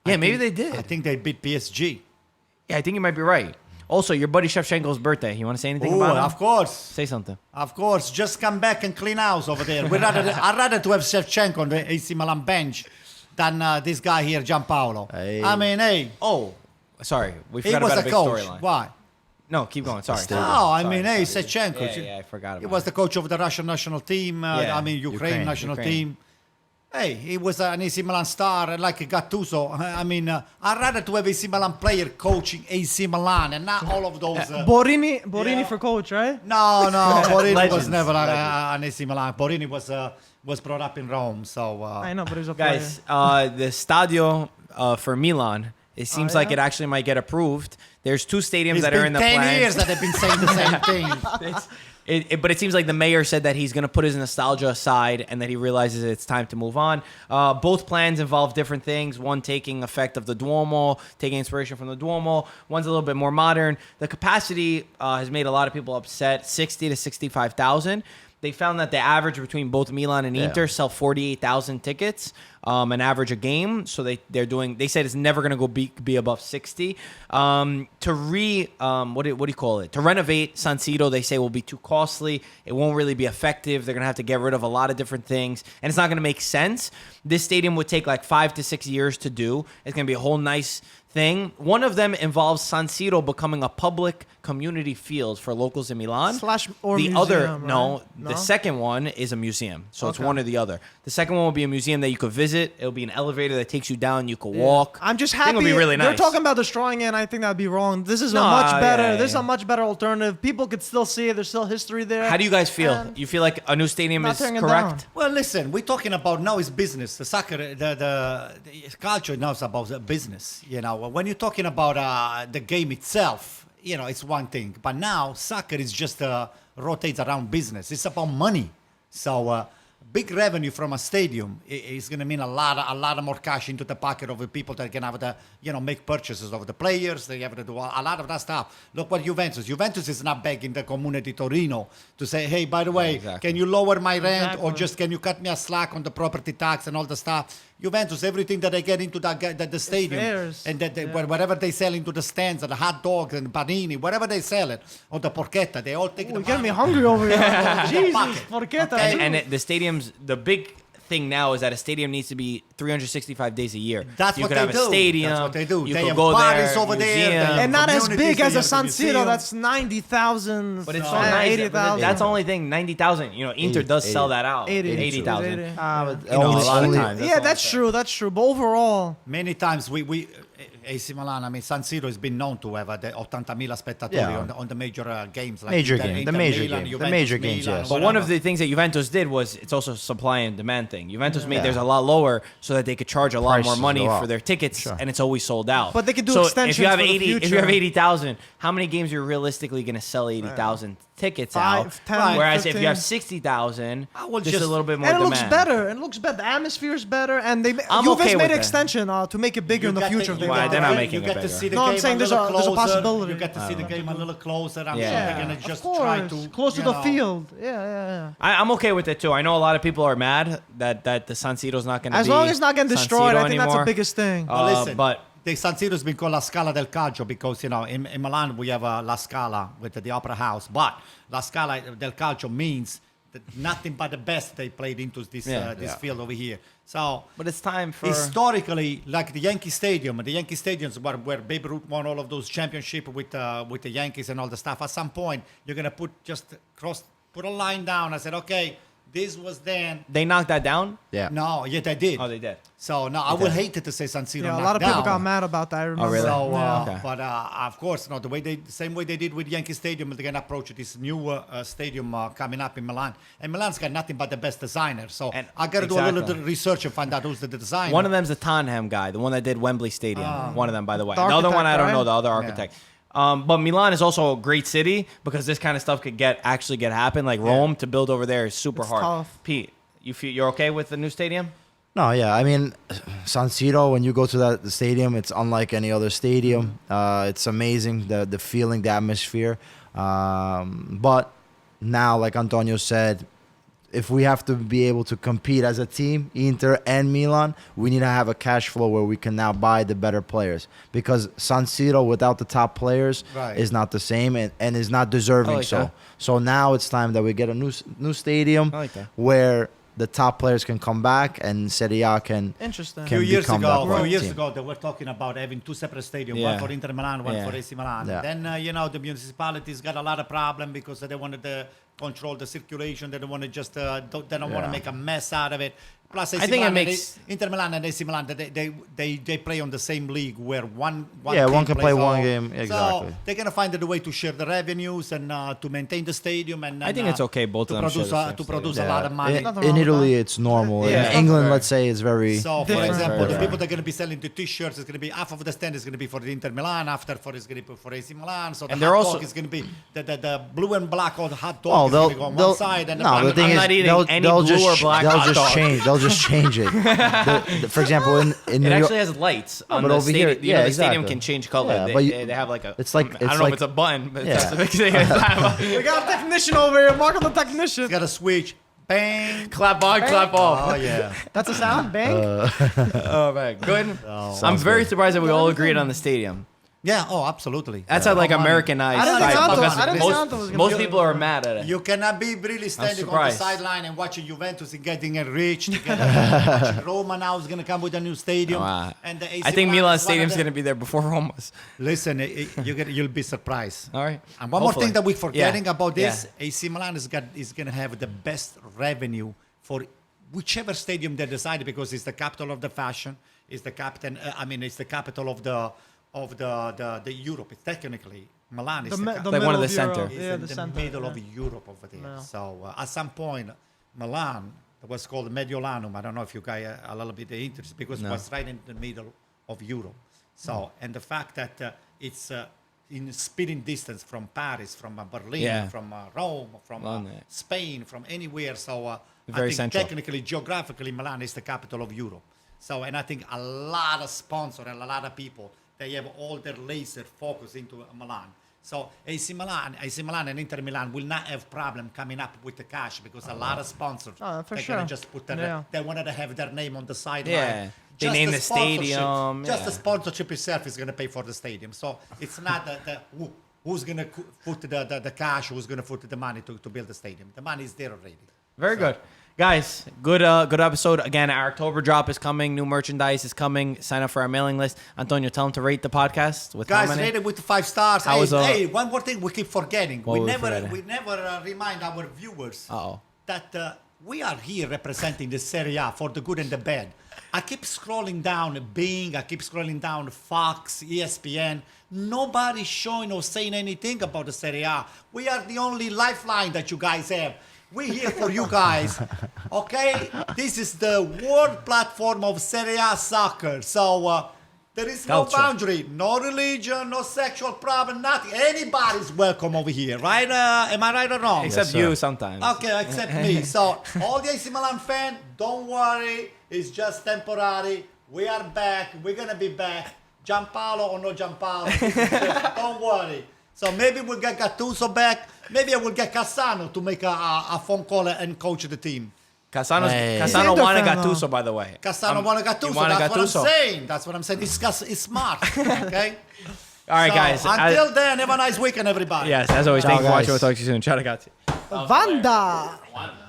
Yeah, maybe they did. I think they beat PSG. Yeah, I think you might be right. Also, your buddy Shevchenko's birthday. You want to say anything Oh, about him? of course. Say something. Of course. Just come back and clean house over there. I'd rather to have Shevchenko on the AC Milan bench than this guy here, Giampaolo. Hey. I mean, hey, Oh, sorry. We he forgot was about a a big coach. storyline. Why? No, keep going. Sorry. Still- No, I Sorry, mean, hey, sorry. Shevchenko. Yeah, I forgot about He was it. the coach of the Russian national team. Yeah, Ukraine national Ukraine. team. Hey, he was an AC Milan star like Gattuso. I mean, I'd rather to have AC Milan player coaching AC Milan and not all of those. Borini Yeah. for coach, right? No, Borini was Legends. never an AC Milan. Borini was brought up in Rome, so. I know, but he's a Guys, player. the stadio for Milan, it seems like yeah? it actually might get approved. There's two stadiums It's that are been in the 10 plans. years that they've been saying the same thing. But it seems like the mayor said that he's going to put his nostalgia aside and that he realizes it's time to move on. Both plans involve different things. One taking effect of the Duomo, taking inspiration from the Duomo. One's a little bit more modern. The capacity has made a lot of people upset, 60 to 65,000. They found that the average between both Milan and Inter sell 48,000 tickets, an average a game. So they said it's never going to be above 60. To what do you call it? To renovate San Siro, they say will be too costly. It won't really be effective. They're going to have to get rid of a lot of different things, and it's not going to make sense. This stadium would take like 5 to 6 years to do. It's going to be a whole nice thing. One of them involves San Siro becoming a public community field for locals in Milan. Or the museum, other, right? no, No? the second one is a museum. So it's Okay. one or the other. The second one will be a museum that you could visit. It'll be an elevator that takes you down. You could walk. I'm just I think happy. it'll be really They're nice. talking about destroying it, and I think that'd be wrong. This is No, a much better. yeah, This is yeah. a much better alternative. People could still see it. There's still history there. How do you guys feel? And You feel like a new stadium not is tearing it correct? down. Well, listen, we're talking about now is business. The soccer, the culture now is about business. You know, when you're talking about the game itself, you know, it's one thing. But now soccer is just rotates around business. It's about money. So big revenue from a stadium is going to mean a lot of more cash into the pocket of the people that can have to, make purchases of the players. They have to do a lot of that stuff. Look what Juventus is not begging the Comune di Torino to say, hey, by the way, exactly. can you lower my rent or Exactly. just can you cut me a slack on the property tax and all the stuff? Juventus, everything that they get into the stadium theirs. and that whatever they sell into the stands, the hot dogs and panini, whatever they sell it, or the porchetta, they all take Ooh, the you're getting me money. hungry over here. Jesus, pocket. forget Okay. that. And the stadiums, the big thing now is that a stadium needs to be 365 days a year. That's you what could they have do. a stadium. That's what they do. You They could have go parties there, over there. They museum. have And not as communities, big as they a have San the Siro. museum. That's 90,000. But it's so yeah, nice. 80,000. That's the only thing. 90,000. Inter does 80. sell that out. 80. 80,000. 80. But You know, a lot of times. Yeah, that's true. That's true. But overall, Many times we AC Milan, I mean, San Siro has been known to have the 80,000 spettatori Yeah. on the major games. Like Major Inter- game, the Inter major Milan, game, the Juventus major Milan, games, yes. But one of whatever. the things that Juventus did was it's also supply and demand thing. Juventus made Yeah. theirs a lot lower so that they could charge a lot more Prices money go up. for their tickets, Sure. and it's always sold out. But they could do so extensions if you have for the 80, if you future. have 80,000, how many games are you realistically going to sell 80,000 tickets 5, out? 10, Whereas if you have 15. 60,000, I will just a just- little bit more and it demand. looks better. And it looks better. The atmosphere is better. And they I'm Juve's okay made with an that. extension to make it bigger in the future. if they Why, get they're that. not making you it get to bigger. see the No, I'm game saying a there's little a closer. possibility. You get to see the game a little closer. I'm Yeah. sure they're Yeah, gonna just of try course. to Close to you the know, field. Yeah. I'm okay with it too. I know a lot of people are mad that the San Siro's not going to be As long as it's not getting San destroyed, Siro I think that's anymore. the biggest thing. Listen, but the San Siro has been called La Scala del Calcio because, in Milan we have La Scala with the Opera House. But La Scala del Calcio means that nothing but the best they played into this field over here. So, but it's time for historically, like the Yankee Stadium, the Yankee Stadiums where Babe Ruth won all of those championships with the Yankees and all the stuff. At some point, you're gonna put a line down. I said, okay, this was then. they knocked that down. Yeah. No, yeah, they did. Oh, they did. So no, I would hate it to say San Siro. Yeah, a knocked lot of people down. got mad about that. I remember. really? So, Yeah. Okay. but of course, the same way they did with Yankee Stadium, they're gonna approach this new stadium coming up in Milan. And Milan's got nothing but the best designer. So And- I gotta do a little exactly. research and find out who's the designer. One of them's the Tottenham guy, the one that did Wembley Stadium. One of them, by the way. The The other one, architect, I don't know. right? The other architect. But Milan is also a great city because this kind of stuff could actually happen. Like Rome, to build over there is super It's hard. tough. Pete, you're okay with the new stadium? No, yeah. I mean, San Siro, when you go to the stadium, it's unlike any other stadium. It's amazing, the feeling, the atmosphere. But now, like Antonio said, if we have to be able to compete as a team, Inter and Milan, we need to have a cash flow where we can now buy the better players. Because San Siro, without the top players, Right. is not the same and is not deserving I like so. that. So now it's time that we get a new stadium I like that. where the top players can come back and Serie A can Interesting. A can few years become ago, that team. they were talking about having two separate stadiums, Yeah. one for Inter Milan, one Yeah. for AC Milan. Yeah. Then, the municipalities got a lot of problem because they wanted to control the circulation. They don't want to just, they don't want to make a mess out of it. Plus, AC I think it Milan makes- Inter Milan and AC Milan. They play on the same league where one Yeah, team one can plays play all. one game, exactly. So they're gonna find a way to share the revenues and to maintain the stadium. And I think it's okay both to of them share produce the same to stadium. produce a lot of money. Nothing In wrong with Italy, that. it's normal. Yeah. In England, let's say, it's very. So, for Different. example, the Very people that are going to be selling the T-shirts is going to be half of the stand is going to be for the Inter Milan, after for is going to be for AC Milan. So the And hot they're dog also- is going to be the blue and black or the hot dog Oh, is they'll, going to go on one side. And no, the thing I'm is, not eating they'll, any they'll blue just, or black they'll hot just dog. change. They'll just change it. For example, in It New York, actually has lights on but the over stadium. here- You know, yeah, the stadium exactly. can change color. Yeah, they, but they have like a. it's like- I it's don't know like- if it's a button, but Yeah. that's the big thing. We got a technician over here. Mark on the technician. got a switch. Bang. Clap on, clap off. Oh, yeah. That's a sound. Bang. Oh man, good. I'm very surprised that we all agreed on the stadium. Yeah, oh, absolutely. That's how like Oh, money. Americanized. I didn't think style, Anto- because I didn't think Anto was most, gonna most be- people are mad at it. You cannot be really standing on the surprised. sideline and watching Juventus and getting enriched. Watching Roma now is going to come with a new stadium. Wow. And the AC I think Milan Milan is one of Stadium's the- going to be there before Roma's. Listen, you'll be surprised. All right. And one more Hopefully. thing that we're forgetting Yeah. about this, Yeah. AC Milan is going to have the best revenue for whichever stadium they decide, because it's the capital of the fashion, it's the captain. It's the capital of the Europe. It's technically Milan is The Like one of middle the of center. Europe. is Yeah, in the the center. middle yeah. of Europe over there. Yeah. So at some point, Milan, that was called Mediolanum. I don't know if you guys are a little bit interested, because it was right in the middle of Europe. So, and the fact that it's in spitting distance from Paris, from Berlin, Yeah. from Rome, from London. Spain, from anywhere. So I Very think central. technically, geographically, Milan is the capital of Europe. So, and I think a lot of sponsors and a lot of people, they have all their laser focus into Milan. So AC Milan and Inter Milan will not have problem coming up with the cash, because a lot of sponsors, Oh, for they're sure. gonna just put their, Yeah. they wanted to have their name on the sideline. Yeah. They Just name the sponsorship- stadium, Just yeah. the sponsorship itself is going to pay for the stadium. So it's not who's going to put the cash, who's going to put the money to build the stadium. The money is there already. Very good. Guys, good episode. Again, our October drop is coming. New merchandise is coming. Sign up for our mailing list. Antonio, tell them to rate the podcast. With Guys, how many? rate it with 5 stars. How was, Hey, one more thing we keep forgetting. What We were we never forgetting? remind our viewers Uh-oh. that we are here representing the Serie A for the good and the bad. I keep scrolling down Bing, I keep scrolling down Fox, ESPN. Nobody's showing or saying anything about the Serie A. We are the only lifeline that you guys have. We're here for you guys, okay? This is the world platform of Serie A soccer. So there is no Culture. boundary, no religion, no sexual problem, nothing. Anybody's welcome over here, right? Am I right or wrong? Except sir. you sometimes. Okay, except me. So all the AC Milan fans, don't worry. It's just temporary. We are back. We're going to be back. Giampaolo or no Giampaolo. Don't worry. So maybe we'll get Gattuso back. Maybe I will get Cassano to make a phone call and coach the team. Cassano Same wanted different, Gattuso, by the way. Cassano wanted Gattuso. he wanted That's Gattuso. what I'm saying. That's what I'm saying. It's smart. Okay? All right, So, guys. Until then, have a nice weekend, everybody. Yes, as always, Ciao, thank you for watching. guys. We'll talk to you soon. Ciao, ragazzi. Vanda.